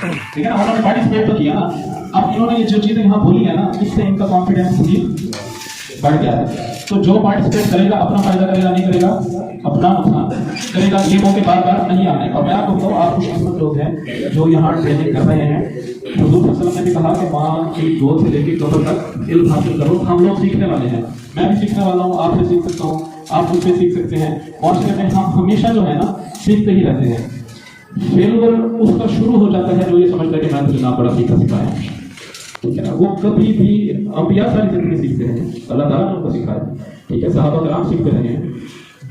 ठीक है ना, उन्होंने पार्टिसिपेट तो किया ना। अब इन्होंने ये जो चीजें यहाँ बोली है ना, इससे इनका कॉन्फिडेंस भी बढ़ गया है। तो जो पार्टिसिपेट करेगा अपना फायदा करेगा, नहीं करेगा अपना नुकसान करेगा। ये मौके बार बार नहीं आने। और मैं आपको बताऊँ, आप खुशकिस्मत लोग हैं जो यहाँ ट्रेनिंग कर रहे हैं। हुजूर सल्लल्लाहु अलैहि वसल्लम ने भी कहा कि माँ की गोद से लेकर कब्र तक इल्म हासिल करो। हम लोग सीखने वाले हैं, मैं भी सीखने वाला हूँ, आपसे सीख सकता हूँ, आप मुझसे सीख सकते हैं। माशरे में हम हमेशा जो है ना सीखते ही रहते हैं। फेलुअर उसका शुरू हो जाता है जो ये समझता है कि मैं तुझे ना बड़ा सीखा सिखाया, ठीक है ना। वो कभी भी अंबिया सारी जिंदगी सीखते हैं, अल्लाह ताला ने उनको सिखाया, ठीक है। सहाबा कराम सीखते रहे हैं।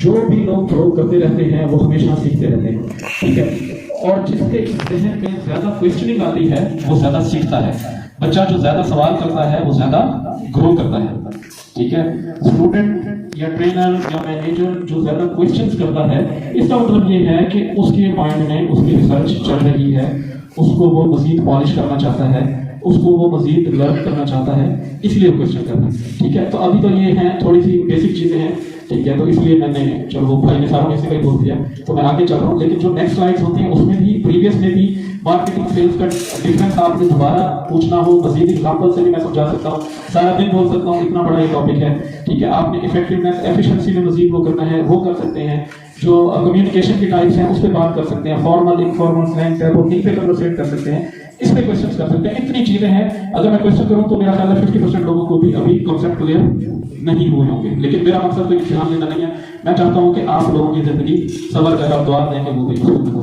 जो भी लोग ग्रो करते रहते हैं वो हमेशा सीखते रहते हैं, ठीक है। और जिसके जहन में ज्यादा क्वेश्चनिंग आती है वो ज्यादा सीखता है। बच्चा जो ज्यादा सवाल करता है वो ज्यादा ग्रो करता है, ठीक है। स्टूडेंट या ट्रेनर या मैनेजर जो ज्यादा क्वेश्चंस करता है, इसका मतलब ये है कि उसके माइंड में उसकी रिसर्च चल रही है, उसको वो मजीद पॉलिश करना चाहता है, उसको वो मजीद लर्न करना चाहता है, इसलिए वो क्वेश्चन करना है, ठीक है। तो अभी तो ये हैं थोड़ी सी बेसिक चीजें हैं, ठीक है। तो इसलिए मैंने, चलो वो भाई ने सारा में से कहीं बोल दिया तो मैं आगे चल रहा हूँ। लेकिन जो नेक्स्ट स्लाइड्स होती हैं उसमें भी, प्रीवियस में भी मार्केटिंग सेल्स का डिफरेंस आपने दोबारा पूछना हो, मजीद एग्जाम्पल से भी मैं समझा सकता हूँ, सारा दिन बोल सकता हूँ, इतना बड़ा ये टॉपिक है, ठीक है। आपने इफेक्टिवनेस एफिशिएंसी में मजीद वो करना है, वो कर सकते हैं। जो कम्युनिकेशन की टाइप्स हैं उस पर बात कर सकते हैं, फॉर्मल इनफॉर्मल स्लैंग है वो इन पे कन्वर्सेट कर सकते हैं, इस पे क्वेश्चंस कर सकते हैं। इतनी चीजें हैं, अगर मैं क्वेश्चन करूं तो मेरा ख्याल है 50% लोगों को भी अभी कॉन्सेप्ट क्लियर नहीं हुए होंगे। लेकिन मेरा मकसद तो इम्तिहान लेना नहीं है, मैं चाहता हूं कि आप लोगों की जिंदगी सबर कर, आप दुआ दें कि वो भी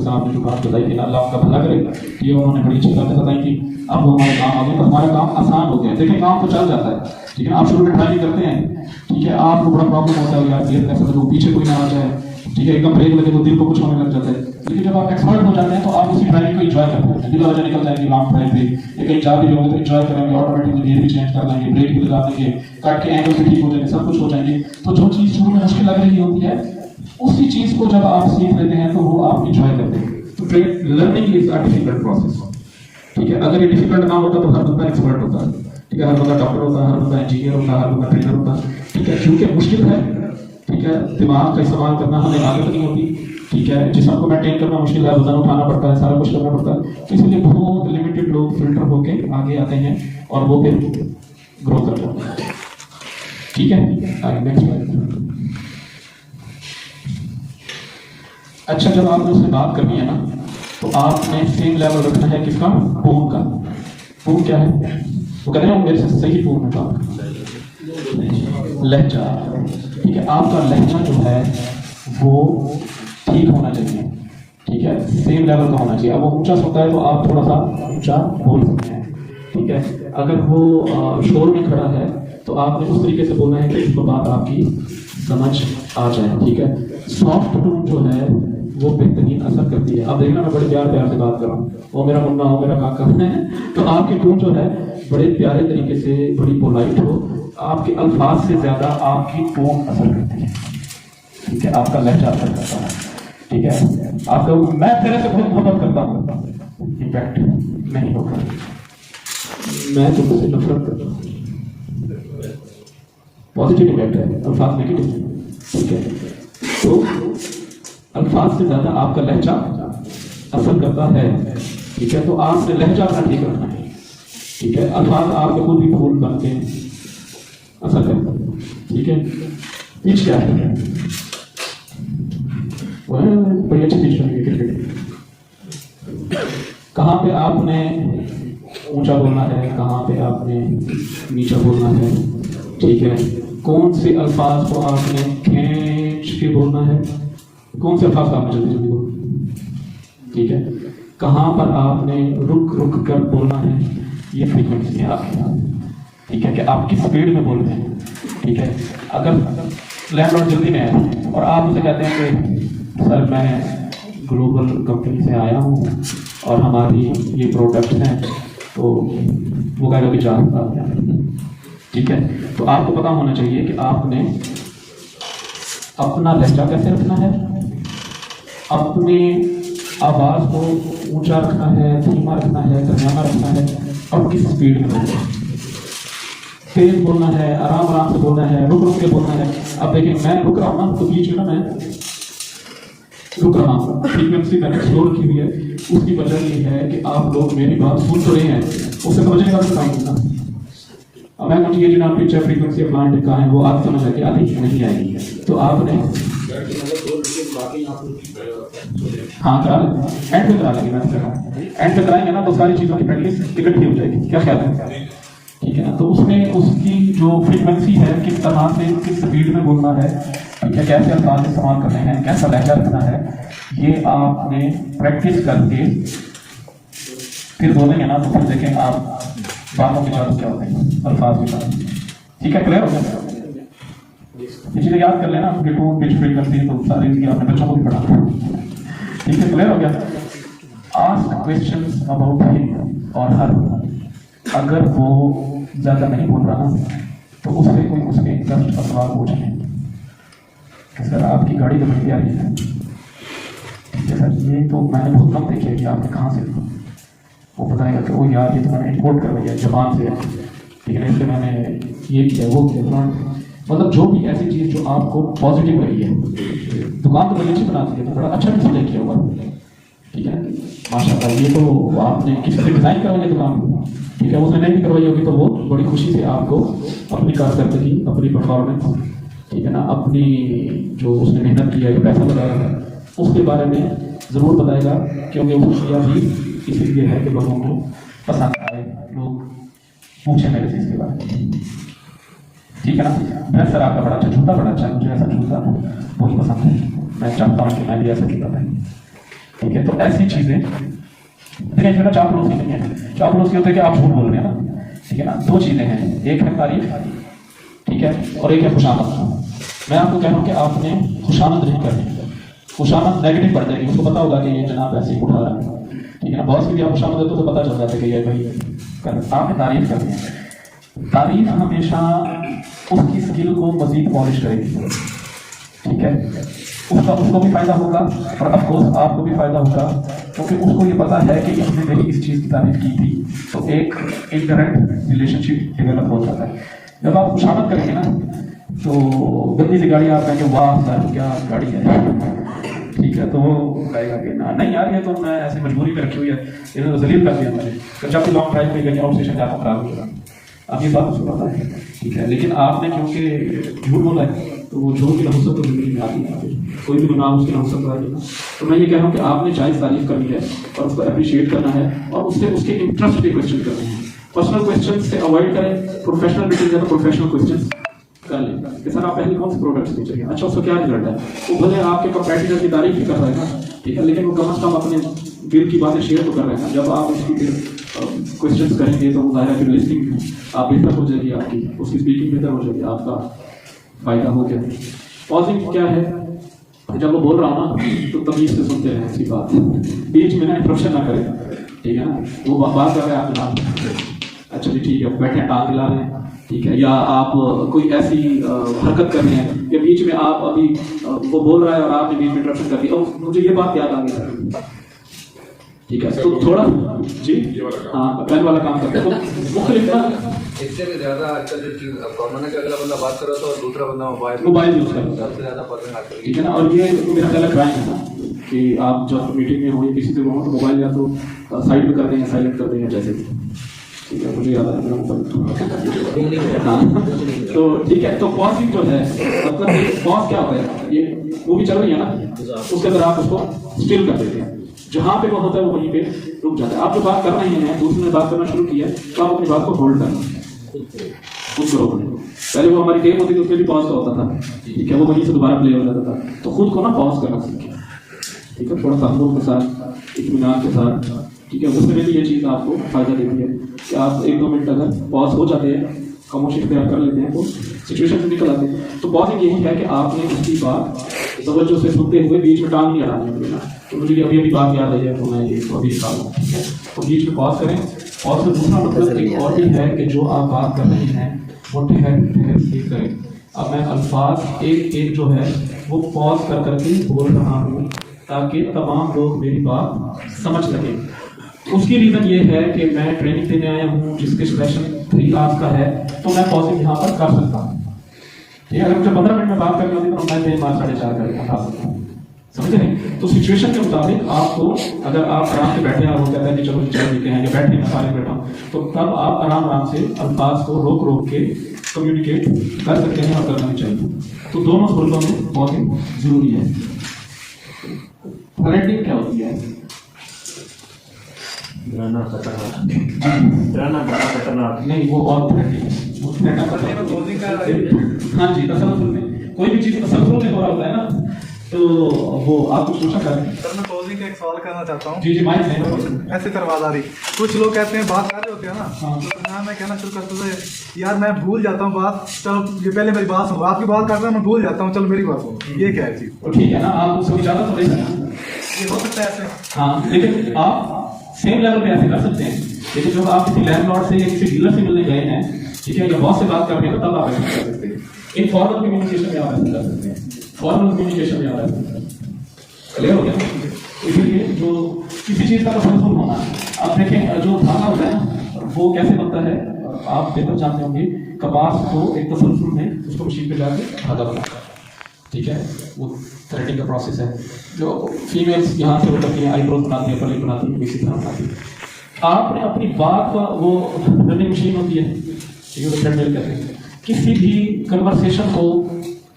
साहब ने जो बात बताई थी, अल्लाह आपका भला करेगा। ये उन्होंने बड़ी अच्छी बातें बताई थी। अब वो हमारे काम आ गए तो हमारा काम आसान हो गया। देखिए काम तो चल जाता है, ठीक है। आप शुरू में ट्राई करते हैं, ठीक है, आपको बड़ा प्रॉब्लम होता है यार, ऐसा तो पीछे कोई ना आ जाए, ठीक है, एकदम ब्रेक लगे तो दिल को कुछ होने लग जाता है। लेकिन जब आप एक्सपर्ट हो जाते हैं तो आप उसी ड्राइविंग को एंजॉय करते हैं, दिल वजह निकल जाएगी लॉन्ग ड्राइव पे, या कहीं जा भी होंगे तो एंजॉय करेंगे, ऑटोमेटिकली गियर भी चेंज कर लेंगे, ब्रेक भी लगा देंगे, कट के एंगल भी ठीक हो जाएंगे, सब कुछ हो जाएंगे। तो जो चीज़ शुरू में मुश्किल लग रही होती है, उसी चीज़ को जब आप सीख लेते हैं तो वो आप एंजॉय करते हैं। तो learning is a difficult process, ठीक है। अगर ये डिफिकल्ट ना होता तो हर बंदा एक्सपर्ट होता, ठीक है, हर बंदा डॉक्टर होता, हर बंदा इंजीनियर होता, हर बंदा ट्रेनर होता, ठीक है। क्योंकि मुश्किल है, ठीक है, दिमाग का इस्तेमाल करना हमें आदत नहीं होती, ठीक है, जिस्म को मेंटेन करना मुश्किल है, वजन उठाना पड़ता है, सारा कुछ करना पड़ता है। तो इसलिए बहुत लिमिटेड लोग फिल्टर होके आगे आते हैं और वो फिर ग्रो कर जाते हैं, ठीक है। आगे नेक्स्ट स्लाइड। अच्छा, जब आपने उससे बात करनी है ना तो आपने सेम लेवल रखना है किसका, टोन का। टोन क्या है, वो कहते हैं मेरे से सही टोन में बात, लहजा, ठीक है। आपका लहजा जो है वो ठीक होना चाहिए, ठीक है, सेम लेवल का होना चाहिए। अब वो ऊंचा होता है तो आप थोड़ा सा ऊंचा बोल सकते हैं, ठीक है। अगर वो शोर में खड़ा है तो आपने उस तरीके से बोलना है कि उसको बात आपकी समझ आ जाए, ठीक है। सॉफ्ट टोन जो है वो बेहतरीन असर करती है। अब देखना मैं बड़े प्यार प्यार से बात कर रहा हूँ, वो मेरा मुन्ना हो, मेरा काका है, तो आपकी टोन जो है बड़े प्यारे तरीके से, बड़ी पोलाइट हो, आपके अल्फाज से ज्यादा आपकी टोन असर करती है, ठीक है, आपका लहजा असर करता है, ठीक है। आपका मैं तेरे से बहुत मोहब्बत करता हूँ, इम्पैक्ट नहीं होगा, मैं तुमसे नफरत करता हूँ, पॉजिटिव इम्पैक्ट है, अल्फाज नेगेटिव, ठीक है। तो अल्फाज से ज्यादा आपका लहजा असर करता है, ठीक है। तो आपने लहजा अपना ठीक रखना है, ठीक है। अल्फाज आपके खुद भी फूल बन के असर करता है, ठीक है। पिच क्या है, बड़ी अच्छी पिच बनेगी क्रिकेट। कहाँ पे आपने ऊंचा बोलना है, कहाँ पे आपने नीचा बोलना है, ठीक है। कौन से अल्फाज को आपने खींच के बोलना है, कौन से अल्फाज आपने जल्दी जल्दी बोलना, ठीक है। कहाँ पर आपने रुक रुक कर बोलना है, ये फ्रीक्वेंसी है आपकी, ठीक है, कि आप किस स्पीड में बोल रहे हैं, ठीक है। अगर लैंडलॉर्ड जल्दी में है और आप उसे कहते हैं कि सर मैं ग्लोबल कंपनी से आया हूँ और हमारी ये प्रोडक्ट हैं, तो वो कहेगा कि जानता है, ठीक है। तो आपको पता होना चाहिए कि आपने अपना लहजा कैसे रखना है, अपनी आवाज़ को ऊंचा रखना है, धीमा रखना है, दरमियाना रखना है, और किस स्पीड में बोलना है, तेज बोलना है, आराम आराम से बोलना है, रुक रुक के बोलना है। अब देखिए मैं रुक रहा हूँ ना तो बीच में ना मैं रुक रहा हूँ, फ्रीक्वेंसी मैंने स्लो रखी हुई है। उसकी वजह ये है कि आप लोग मेरी बात सुन तो रहे हैं, उससे समझने का भी टाइम होगा। अब मैं मुझे ये जो पिक्चर फ्रीक्वेंसी ऑफ प्लांट का है वो आप समझ आके आती नहीं आएगी, तो आपने हाँ करा लेंगे, एंड पे करा लेंगे। मैं कह रहा हूँ एंड पे कराएंगे ना तो सारी चीज़ों की प्रैक्टिस इकट्ठी हो जाएगी। क्या ख्याल है? ठीक है ना। तो उसमें उसकी जो फ्रीक्वेंसी है, किस तरह से किस स्पीड में बोलना है, ठीक है, कैसे अल्फाज इस्तेमाल करने हैं, कैसा लहजा रखना है, ये आपने प्रैक्टिस करके फिर बोलेंगे ना तो फिर देखें आप बातों के जादू क्या होते हैं, अल्फाज के जादू। ठीक है, क्लियर हो गया? ये चीज़ें याद कर लेना, आपके टोन पिच फ्रीक्वेंसी तो सारी चीज़ें अपने बच्चों को भी पढ़ाना। ठीक है, क्लियर हो गया? आस्क क्वेश्चंस अबाउट हिम और हर। अगर वो ज़्यादा नहीं बोल रहा तो उससे कोई उसके इंटरेस्ट का सवाल पूछें कि सर आपकी गाड़ी तो बड़ी प्यारी है, ठीक है सर, ये तो मैंने बहुत कम देखी है कि आपने कहाँ से ली। वो बताएगा कि वो यार ये तो मैंने इंपोर्ट करवाई है जापान से है, ठीक है, इसलिए मैंने ये किया वो किया। मतलब जो भी ऐसी चीज़ जो आपको पॉजिटिव लगी है, दुकान तो बड़ी अच्छी बनाती है तो बड़ा अच्छा डिस्प्ले किया हुआ, ठीक है माशाल्लाह। ये तो आपने किसी से डिज़ाइन करवाई है दुकान, ठीक है, उसने नहीं भी करवाई होगी तो वो बड़ी खुशी से आपको अपनी कारकर्दगी, अपनी परफॉर्मेंस, ठीक है ना, अपनी जो उसने मेहनत किया है, पैसा लगाया है, उसके बारे में ज़रूर बताएगा, क्योंकि वो खुशियाँ भी इसीलिए है कि लोगों को पसंद आए, लोग पूछे मेरे चीज़ के बारे में। ठीक है ना। ड्रेस सर आपका बड़ा अच्छा, जूता बड़ा अच्छा है, मुझे ऐसा जूता बहुत पसंद है, मैं चाहता हूँ कि मैं भी ऐसा जूता पहनूं। ठीक है, तो ऐसी चीज़ें देखिए, इसमें ना चापलूसी नहीं है। चापलूसी होता है कि आप झूठ बोल रहे हैं ना, ठीक है ना। दो चीज़ें हैं, एक है तारीफ, ठीक है, और एक है खुशामद। मैं आपको कह रहा हूँ कि आपने खुशामद नहीं करनी, खुशामद नेगेटिव पड़ जाएगी, उसको पता होगा कि ये जनाब ऐसे उठा रहा है, ठीक है ना। बॉस की भी आप खुशामद देते तो पता चल जाता है कि ये भाई कर। आपने तारीफ करनी है। तारीफ हमेशा उसकी स्किल को मजीद पॉलिश करेगी, ठीक है, उसको भी फायदा होगा और ऑफ कोर्स आपको भी फायदा होगा, क्योंकि उसको ये पता है कि इसने मेरी इस चीज़ की तारीफ की थी, तो एक इनडायरेक्ट रिलेशनशिप डेवलप हो जाता है। जब आप खुशामद करेंगे ना तो गंदी सी गाड़ी आप कहेंगे वाह सर क्या गाड़ी है, ठीक है, तो वो कहेगा कि ना नहीं यार ये तो मैं ऐसे मजबूरी में रखी हुई है, इन्होंने तो जलील कर दिया मैंने, तो जब लॉन्ग ड्राइव में गई आउट स्टेशन जाता खराब हो जाएगा। अब ये बात उसको पता है, ठीक है, लेकिन आपने क्योंकि झूठ बोला है तो वो झूठ की नहुसत तो जिंदगी में आती है, कोई भी गुनाह उसकी नहुसत आएगी ना। तो मैं ये कह रहा हूँ कि आपने जायज़ तारीफ करनी है और उसको अप्रिशिएट करना है और उससे उसके इंटरेस्ट के क्वेश्चन करने हैं। पर्सनल क्वेश्चन से अवॉइड करें, प्रोफेशनल मीटिंग है तो प्रोफेशनल क्वेश्चन कर लें कि सर आप पहले कौन से प्रोडक्ट्स बेच अच्छा उसका क्या रिजल्ट है। वो भले आपके कंपेटिटर की तारीफ भी कर रहे हैं ना, ठीक है, लेकिन वो कम अज़ कम अपने बिल की बातें शेयर तो कर रहे हैं। जब आप उसकी क्वेश्चंस करेंगे तो ज़ाहिर है फिर लिस्टिंग आप बेहतर हो जाएगी, आपकी उसकी स्पीकिंग बेहतर हो जाएगी, आपका फ़ायदा हो गया। पॉजिंग क्या है, जब वो बोल रहा हूँ ना तो तमीज़ से सुनते रहें, ऐसी बात बीच में ना इंटरप्शन ना करें, ठीक है ना। वो बात कर रहे हैं आप जनाब, अच्छा जी ठीक है, बैठे टांग हिला रहे हैं, ठीक है, या आप कोई ऐसी हरकत कर रहे हैं कि बीच में आप अभी वो बोल रहा है और आपने बीच में इंटरप्शन कर दी और मुझे ये बात याद आ गई, ठीक है, तो थोड़ा जी हाँ पहले वाला काम करते हैं तो मुख्तलिफ ना इससे भी ज़्यादा आजकल जो चीज़ कॉमन है कि अगला बंदा बात कर रहा था और दूसरा बंदा मोबाइल यूज़ कर रहा सबसे ज़्यादा पर्सन आजकल, ठीक है ना। और ये मेरा ख्याल क्राइम है ना कि आप जब मीटिंग में हो या किसी से हो तो मोबाइल या तो साइड में कर दें, साइलेंट कर दें जैसे, ठीक है, मुझे याद आ रहा है हाँ। तो ठीक है, तो पॉजिंग जो है मतलब पॉज क्या होता है, ये मूवी चल रही है ना, उसके अंदर आप उसको स्टिल कर देते हैं, जहाँ पे वो होता है वो वहीं पे रुक जाता है। आप जो बात कर रहे हैं दूसरे ने बात करना शुरू किया तो आप अपनी बात को होल्ड करना खुद को रोकने। पहले वो हमारी टेप होती थी उसमें भी पॉज का होता था, ठीक है, वो वहीं से दोबारा प्ले हो जाता था, तो खुद को ना पॉज करना सीखें, ठीक है, थोड़ा तहम्मुल के साथ, इत्मीनान के साथ, ठीक है। उसमें भी ये चीज़ आपको फ़ायदा देती है कि आप 1-2 मिनट अगर पॉज हो जाते हैं, खामोशी इख्तियार कर लेते हैं तो सिचुएशन से निकल आते हैं। तो पॉजिंग यही है कि आपने उसकी बात तवज्जो से सुनते हुए बीच में टांग नहीं अड़ानी है, तो मुझे अभी बात याद आई है तो मैं ये अभी निकालूँ, ठीक है, तो बीच में पॉज करें। और से दूसरा मतलब एक और भी है कि जो आप बात कर रहे हैं वो ठहर करें। अब मैं अल्फाज एक एक जो है वो पॉज कर करके बोल रहा हूँ ताकि तमाम लोग मेरी बात समझ सकें। उसकी रीज़न ये है कि मैं ट्रेनिंग देने आया हूँ जिसके सेशन 3 आवर्स का है, तो मैं पॉजिंग यहाँ पर कर सकता हूँ, ठीक है। अगर मुझे 15 मिनट में बात करनी होती तो मैं 3 बार 4.5 घंटे बता सकता हूँ, समझ रहे हैं? तो सिचुएशन के मुताबिक आपको, अगर आप आराम से बैठे हैं और वो कहते हैं कि चलो चाय पीते हैं या बैठे हैं सारे बैठा हूँ, तो तब आप आराम से अल्फाज को रोक रोक के कम्युनिकेट कर सकते हैं और करना भी चाहिए। तो दोनों सूरतों में बहुत ही जरूरी है। थ्रेडिंग क्या होती है? नहीं, वो और थ्रेडिंग, वो हाँ जी, तसल्सल में कोई भी चीज़ तसल्सल में हो रहा होता है ना, तो वो आप कुछ पूछा करें। सर मैं क्लोजिंग का एक सवाल करना चाहता हूँ। जी जी, माइक नहीं ऐसे करवा रही, कुछ लोग कहते हैं बात कर रहे होते हैं ना, हाँ। तो मैं कहना शुरू करता था यार मैं भूल जाता हूँ बात, चलो ये पहले मेरी बात सुनो, आपकी बात करता हूँ मैं भूल जाता हूँ, चलो मेरी बात सुनो, ये क्या है चीज? तो ठीक है ना, आप उसको इजाजत तो दे सकते हैं, ये हो सकता है ऐसे? हाँ, लेकिन आप सेम लेवल पे ऐसे कर सकते हैं। लेकिन जब आप किसी लैंडलॉर्ड से या किसी डीलर से मिलने गए हैं, ठीक है, या बॉस से बात कर रहे हैं, तब आप ऐसा कर सकते हैं। इनफॉर्मल कम्युनिकेशन में आप ऐसा कर सकते हैं, फॉर्मल कम्युनिकेशन में आप ऐसा कर सकते हैं। क्लियर हो गया? इसीलिए जो किसी चीज़ का तसल्सल होना, आप देखें जो धागा होता है ना, वो कैसे बनता है, आप बेहतर जानते होंगे। कपास को एक तसल्सल में उसको मशीन पे जाके धागा बनाता है, ठीक है, वो थ्रेडिंग का प्रोसेस है। जो फीमेल्स यहाँ से वो करती हैं, आईब्रोज बनाती हैं, पलेट बनाती हैं, इसी तरह बनाती हैं। आपने अपनी बात का, वो रनिंग मशीन होती है, ठीक है, थ्रेडमिल कहते हैं। किसी भी कन्वर्सेशन को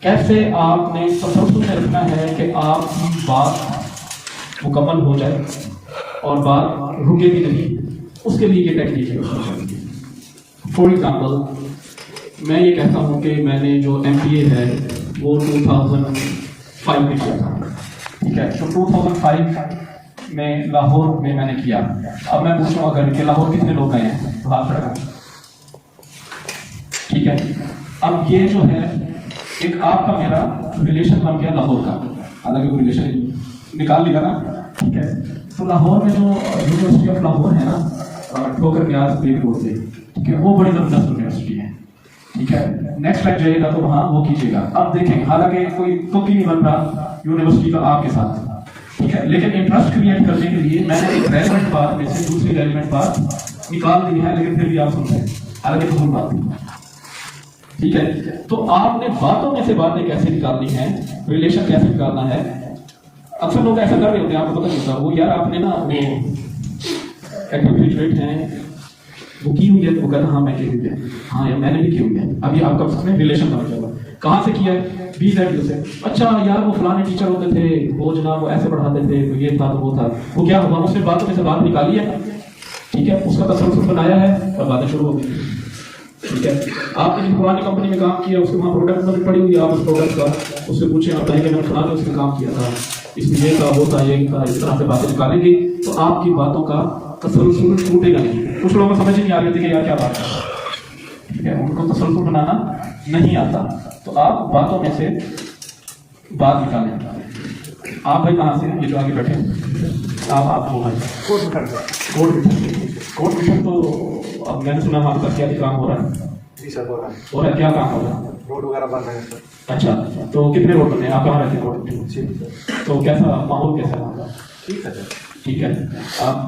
कैसे आपने तसल्सल में रखना है कि आपकी बात मुकम्मल हो जाए और बात रुकेगी नहीं, उसके लिए ये टेक्निक है। फॉर एग्जाम्पल, मैं ये कहता हूँ कि मैंने जो MBA है वो 2005 में किया था, ठीक है, तो 2005 में लाहौर में मैंने किया। अब मैं पूछूँ अगर कि लाहौर कितने लोग गए हैं, तो हाथ खड़ा करें, ठीक है। अब ये जो है एक आपका मेरा रिलेशन बन गया लाहौर का, हालांकि वो रिलेशन निकाल लिया ना, ठीक है। तो लाहौर में जो यूनिवर्सिटी ऑफ लाहौर है ना, ठोकर ब्याज बेग रोड से, ठीक है, वो बड़ी जबरदस्त यूनिवर्सिटी है, ठीक है। नेक्स्ट टाइम जाइएगा तो वहाँ वो कीजिएगा। अब देखें, हालांकि कोई तुक ही नहीं बन रहा यूनिवर्सिटी का आपके साथ, ठीक है, लेकिन इंटरेस्ट क्रिएट करने के लिए मैंने एक रेलिवेंट बात में से दूसरी रेलिवेंट बात निकाल दी है, लेकिन फिर भी आप सुन रहे हैं, हालांकि फजूल बात नहीं, ठीक है। तो आपने बातों में से बातें कैसे निकालनी है, रिलेशन कैसे निकालना है। अक्सर लोग ऐसा कर रहे होते हैं, आपको पता नहीं होता, वो यार आपने ना वो एक्टिव ग्रेजुएट हैं, वो की हुई है, तो वो कहता हाँ मैं की हुई है, हाँ यार मैंने भी की हुई है। अभी आपका उसमें रिलेशन बन जाएगा, कहाँ से किया है, BZU से। अच्छा यार वो फलाने टीचर होते थे, वो जनाब वो ऐसे पढ़ाते थे, तो ये था तो वो था, वो क्या हुआ, उसने बातों में से बात निकाली है, ठीक है, उसका तसल्सल बनाया है और बातें शुरू हो गई, ठीक है। आपने जिस पुरानी कंपनी में काम किया, उसके वहाँ प्रोडक्ट नंबर पड़ी हुई है, आप उस प्रोडक्ट का उससे पूछें, आप कहेंगे मैंने फलाने उसमें काम किया था, इसमें ये था वो था ये था, इस तरह से बातें निकालेंगे तो आपकी बातों का तसल्सल टूटेगा नहीं। कुछ लोगों को समझ ही नहीं आ रही थी कि यार क्या बात है, ठीक है, उनको तसल्सल बनाना नहीं आता। तो आप बातों में से बात निकालें। आप भाई कहाँ से, ये जो आगे बैठे आप वो भाई कोर्ट मिशन, तो अब मैंने सुना आपका क्या काम हो रहा है? जी सर हो रहा है। हो रहा है, क्या काम हो रहा है? रोड वगैरह बन रहे हैं सर। अच्छा, तो कितने रोड बने हैं, आप कहाँ रहते हैं रोड? जी सर। तो कैसा माहौल कैसा है वहाँ का? ठीक है सर। ठीक है, आप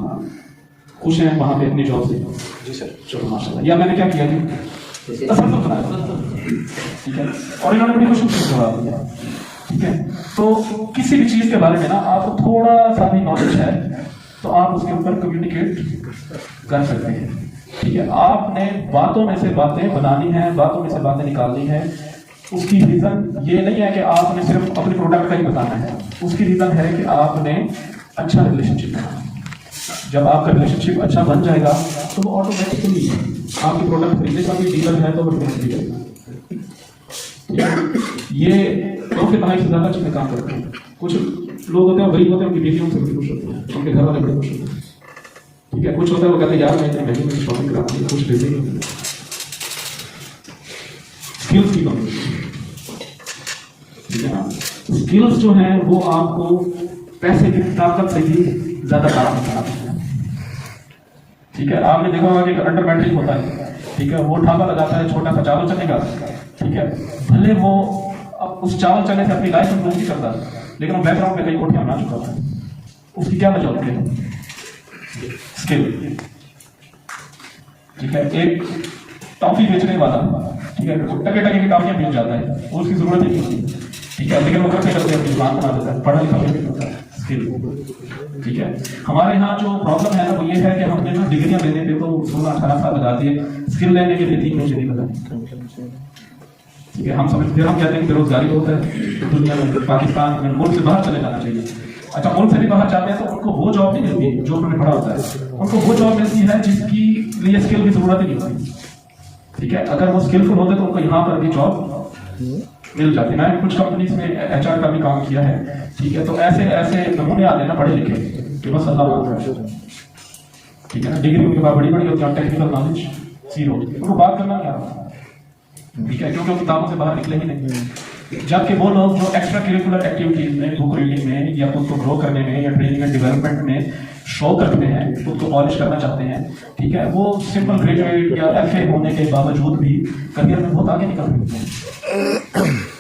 खुश हैं वहाँ पे अपनी जॉब से? जी सर। चलो माशाल्लाह। या मैंने क्या किया जी, तसल्सल बनाया, ठीक है, और इन्होंने बड़ी खुशी से जवाब दिया, ठीक है। तो किसी भी चीज़ के बारे में ना आपको थोड़ा सा भी नॉलेज है तो आप उसके ऊपर कम्युनिकेट कर सकते हैं, ठीक है। आपने बातों में से बातें बनानी है, बातों में से बातें निकालनी है। उसकी रीज़न ये नहीं है कि आपने सिर्फ अपने प्रोडक्ट का ही बताना है, उसकी रीज़न है कि आपने अच्छा रिलेशनशिप बनाना है। जब आपका रिलेशनशिप अच्छा बन जाएगा तो वो ऑटोमेटिकली आपके प्रोडक्ट खरीदने का भी डीलर है तो वो भी करेगा। ये तो फिर कमाई से ज़्यादा चीज़ें काम करते हैं। कुछ लोग होते हैं गरीब होते हैं, उनकी बीवियों से बड़ी खुश होते हैं, उनके घर वाले बड़े खुश होते हैं, ठीक है। कुछ होता है वो कहते हैं यार मैं इतनी महंगी मेरी शॉपिंग कराती है, कुछ लेते ही स्किल्स की कमी, ठीक है ना। स्किल्स जो हैं वो आपको पैसे की ताकत से भी ज़्यादा काम कराते हैं, ठीक है। आपने देखा होगा कि अंडर मैट्रिक होता है, ठीक है, वो ढाबा लगाता है छोटा सा चावल चने का, ठीक है, भले वो अब उस चावल चने से अपनी लाइफ इंप्रूव नहीं करता, लेकिन वो बैकग्राउंड में कई कोठियां बना चुका है। उसकी क्या वजह होती है? स्किल, ठीक है। एक टॉफी बेचने वाला, ठीक है, टके टके की टॉफियां बेच जाता है और उसकी जरूरत ही नहीं होती, ठीक है, लेकिन वो करते करते अपनी जुबान बना देता है, पढ़ा लिखा भी नहीं होता है, स्किल। ठीक है, हमारे यहाँ जो प्रॉब्लम है ना वो ये है कि हमने ना डिग्रियां लेने पे तो 16-18 साल लगा दिए, स्किल लेने के लिए 3 महीने नहीं लगा। ठीक है, हम समझते हैं, हम कहते हैं कि बेरोजगारी बहुत है तो दुनिया में, पाकिस्तान में, मुल्क से बाहर चले जाना चाहिए। अच्छा, मुल्क से भी बाहर जाते हैं तो उनको वो जॉब नहीं मिलती जो उन्होंने पढ़ा होता है, उनको वो जॉब मिलती है जिसकी लिए स्किल की जरूरत ही नहीं होती। ठीक है, अगर वो स्किलफुल होते तो उनको यहाँ पर भी जॉब मिल जाती। मैंने कुछ कंपनीज में HR का भी काम किया है। ठीक है, तो ऐसे ऐसे नमूने आते हैं ना पढ़े लिखे कि बस अल्लाह माफ करे। ठीक है ना, डिग्री उनके पास बड़ी बड़ी होती है, टेक्निकल नॉलेज जीरो, उनको बात करना क्या आता। ठीक है, क्योंकि वो किताबों से बाहर निकले ही नहीं। जबकि वो लोग जो एक्स्ट्रा करिकुलर एक्टिविटीज में, बुक रीडिंग में या खुद को ग्रो करने में या ट्रेनिंग एंड डेवलपमेंट में शो करते हैं, खुद को पॉलिश करना चाहते हैं, ठीक है, वो सिंपल ग्रेजुएट या FA होने के बावजूद भी करियर में बहुत आगे निकल रहे हैं।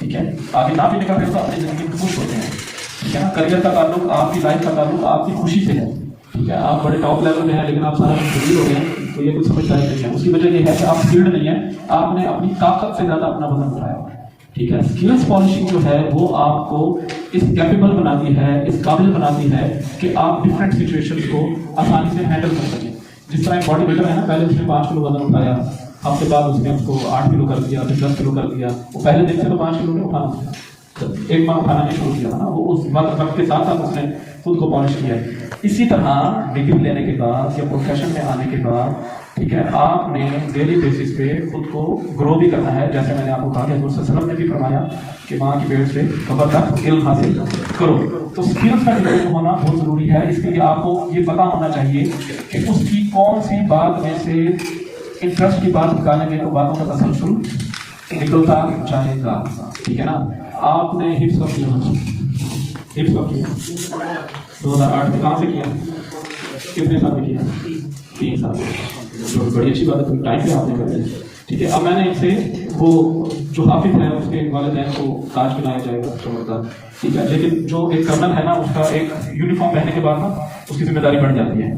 ठीक है, आगे ना भी निकल रहे तो अपनी जिंदगी में खुश होते हैं। ठीक है ना, करियर का ताल्लुक, आपकी लाइफ का ताल्लुक आपकी खुशी से है। ठीक है, आप बड़े टॉप लेवल में हैं लेकिन आप सारा फ्री हो गए तो ये कुछ समझदारी नहीं है। उसकी वजह ये है कि आप स्किल्ड नहीं है, आपने अपनी ताकत से ज्यादा अपना वजन उठाया। ठीक है, स्किल्स पॉलिशिंग जो है वो आपको इस कैपेबल बनाती है, इस काबिल बनाती है कि आप डिफरेंट सिचुएशंस को आसानी से हैंडल कर सकें। जिस तरह एक बॉडी बिल्डर है ना, पहले उसने 5 किलो वजन उठाया, हफ्ते बाद उसने उसको 8 किलो कर दिया, फिर 10 किलो कर दिया। वो पहले दिन से तो 5 किलो नहीं उठाना था, तो एक बार उठाना नहीं शुरू किया था ना, वो उस वक्त के साथ साथ उसने खुद को पॉलिश किया। इसी तरह डिग्री लेने के बाद या प्रोफेशन में आने के बाद, ठीक है, आपने डेली बेसिस पे खुद को ग्रो भी करना है। जैसे मैंने आपको कहा कि हज़रत सल्लल्लाहु अलैहि वसल्लम ने भी फरमाया कि माँ की पेट से कब्र तक इल्म हासिल करो। तो स्किल्स का डेवलप होना बहुत जरूरी है। इसके लिए आपको ये पता होना चाहिए कि उसकी कौन सी बात में से इंटरेस्ट की बात निकालेंगे तो बातों का तसलसल निकलता जाएगा। ठीक है ना, आपने हिफ्स कब किया? 2008 में कहाँ से किया? कितने साल में किया? 3 साल। तो बड़ी अच्छी बात है, टाइम पे आपने कर दिया। ठीक है, अब मैंने इनसे वो जो हाफिज है उसके वालिदैन को ताज पहनाया जाएगा शोहरता। ठीक है, लेकिन जो एक कर्नल है ना, उसका एक यूनिफॉर्म पहनने के बाद ना उसकी जिम्मेदारी बढ़ जाती है।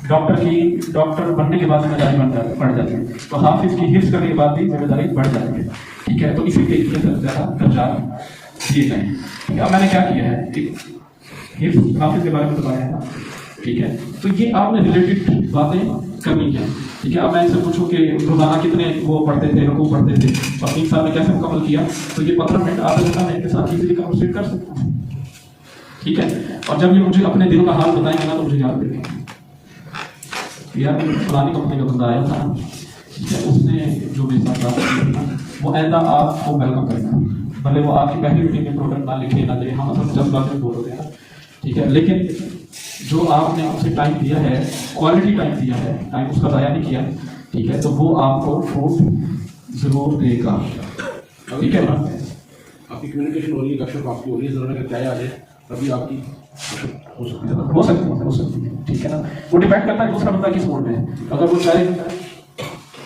डॉक्टर बनने के बाद जिम्मेदारी बढ़ जाती है, तो हाफिज की हिफ्स करने के बाद भी जिम्मेदारी बढ़ जाती है। ठीक है, तो इसी तरीके से ज़्यादा दर्जा दिए गए। ठीक है, अब मैंने क्या किया है, हिफ्स हाफिज के बारे में बताया है ना। ठीक है, तो ये आपने रिलेटेड बातें करनी है। ठीक है, अब मैं इनसे पूछूं कि रोजाना कितने वो पढ़ते थे, रुकू पढ़ते थे, और 3 साल में कैसे मुकम्मल किया, तो ये 15 मिनट आधा घंटा मैं इनके साथ इजीली कन्वर्सेट कर सकता हूँ। ठीक है, और जब ये मुझे अपने दिल का हाल बताएंगे ना तो मुझे याद रखेंगे यार पुरानी कंपनी का बंदा आया था, ठीक है, उसने जो मेरे साथ बात की ना, वो ऐसा आपको वेलकम करेगा, भले वो आपकी पहली मीटिंग में प्रोडक्ट ना लिखे ना दे, हम मतलब 10 बातें बोल रहे हैं। ठीक है, लेकिन जो आपने उसे टाइम दिया है, क्वालिटी टाइम दिया है, टाइम उसका ज़ाया नहीं किया। ठीक है, तो वो आपको फ्रूट जरूर देगा। ठीक है ना, आपकी कम्युनिकेशन हो रही है, गपशप आपकी हो रही है, ज़रूर अगर क्या याद है तभी आपकी हो सकती है। ठीक है ना, वो डिपेंड करता है दूसरा बंदा किस मूड में है। अगर वो चाहे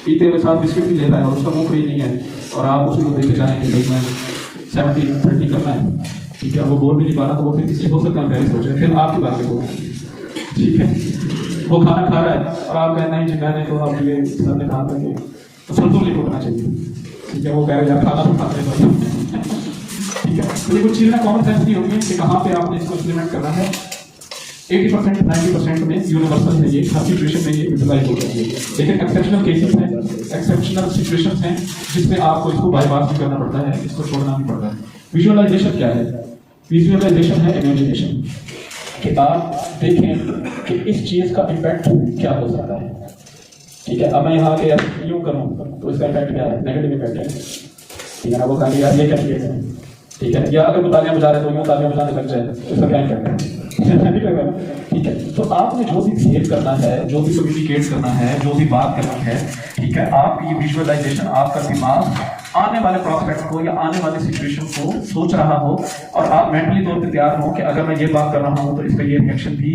पीते हुए साथ बिस्किट भी ले रहा है और उसका मुंह फ्री नहीं है और आप उसको देखे चाहें कि भाई मैं 70-30 करना है, ठीक है, वो बोल भी नहीं पा रहा, तो वो फिर किसी हो सकता है पहले सोचे, फिर आपकी बात बोल। ठीक है, वो खाना खा रहा है और आप कहना ही जी मैंने तो आप ये सर ने कहा था कि तो संतुल नहीं उठना चाहिए। ठीक है, वो कह रहे यार खाना तो खाते हैं। ठीक है, तो ये कुछ चीज़ें कॉमन सेंस नहीं होती है कि कहाँ पे आपने इसको इम्प्लीमेंट करना है। 80% 90% में यूनिवर्सल है, ये हर सिचुएशन में ये यूटिलाइज हो जाती है, लेकिन एक्सेप्शनल केसेस हैं, एक्सेप्शनल सिचुएशंस हैं जिसमें आपको इसको बाईपास भी करना पड़ता है, इसको छोड़ना भी पड़ता है। विजुअलाइजेशन क्या है? विजुअलाइजेशन है इमेजिनेशन, कि आप देखें कि इस चीज़ का इम्पैक्ट क्या हो सकता है। ठीक है, अब मैं यहाँ के यूँ करूँ तो इसका इम्पैक्ट क्या है? नेगेटिव इम्पैक्ट है। ठीक है ना, वो कहा यार ये क्या चीज़ है। ठीक है, या अगर वो तालियां बजा रहे तो यूँ तालियां बजाने लग जाए तो इसका क्या इम्पैक्ट है? ठीक है, तो आपने जो भी बिहेव करना है, जो भी कम्युनिकेट करना है, जो भी बात करनी है, ठीक है, आप ये विजुअलाइजेशन, आपका दिमाग आने वाले प्रोस्पेक्ट को या आने वाले सिचुएशन को सोच रहा हो और आप मेंटली तौर पे तैयार हो कि अगर मैं ये बात कर रहा हूँ तो इसका ये रिएक्शन भी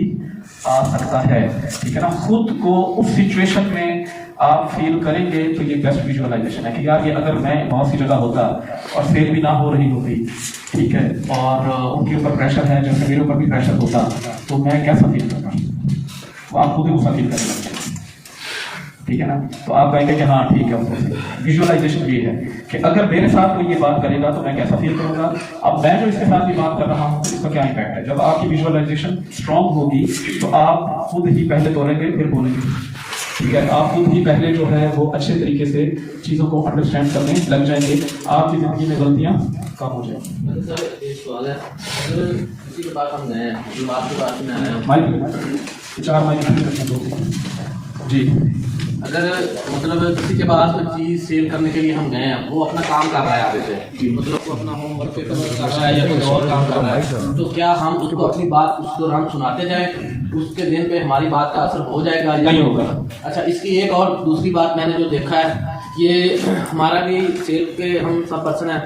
आ सकता है। ठीक है ना, खुद को उस सिचुएशन में आप फील करेंगे तो ये बेस्ट विजुअलाइजेशन है कि यार ये अगर मैं बहुत सी जगह होता और सेल भी ना हो रही होती, ठीक है, और उनके ऊपर प्रेशर है जैसे मेरे ऊपर भी प्रेशर होता, तो मैं कैसा फील करता, वो आप खुद ही गुस्सा फील करने लगते हैं। ठीक है ना। तो आप कहेंगे कि हाँ ठीक है। विजुअलाइजेशन ये है कि अगर मेरे साथ कोई ये बात करेगा तो मैं कैसा फील करूंगा। अब मैं जो इसके साथ भी बात कर रहा हूँ तो इसका क्या इम्पैक्ट है। जब आपकी विजुअलाइजेशन स्ट्रांग होगी तो आप खुद ही पहले तोलेंगे फिर बोलेंगे, ठीक है। आप खुद ही पहले जो है वो अच्छे तरीके से चीज़ों को अंडरस्टैंड करने लग जाएंगे, आपकी ज़िंदगी में गलतियाँ कम हो जाएंगी। सर एक सवाल है, अगर किसी के पास हम गए हैं जो आपके पास में आए हैं, माइक 4 माइक जी, अगर मतलब किसी के पास कोई चीज़ सेल करने के लिए हम गए हैं, वो अपना काम कर रहा है आगे से, मतलब वो अपना होमवर्क पेपर कर रहा है या कोई और काम कर रहा है, तो क्या हम उसको अपनी बात उस दौरान सुनाते जाएं, उसके दिन पे हमारी बात का असर हो जाएगा या नहीं होगा? अच्छा, इसकी एक और दूसरी बात मैंने जो देखा है, ये हमारा भी सेल के हम सब पर्सन हैं,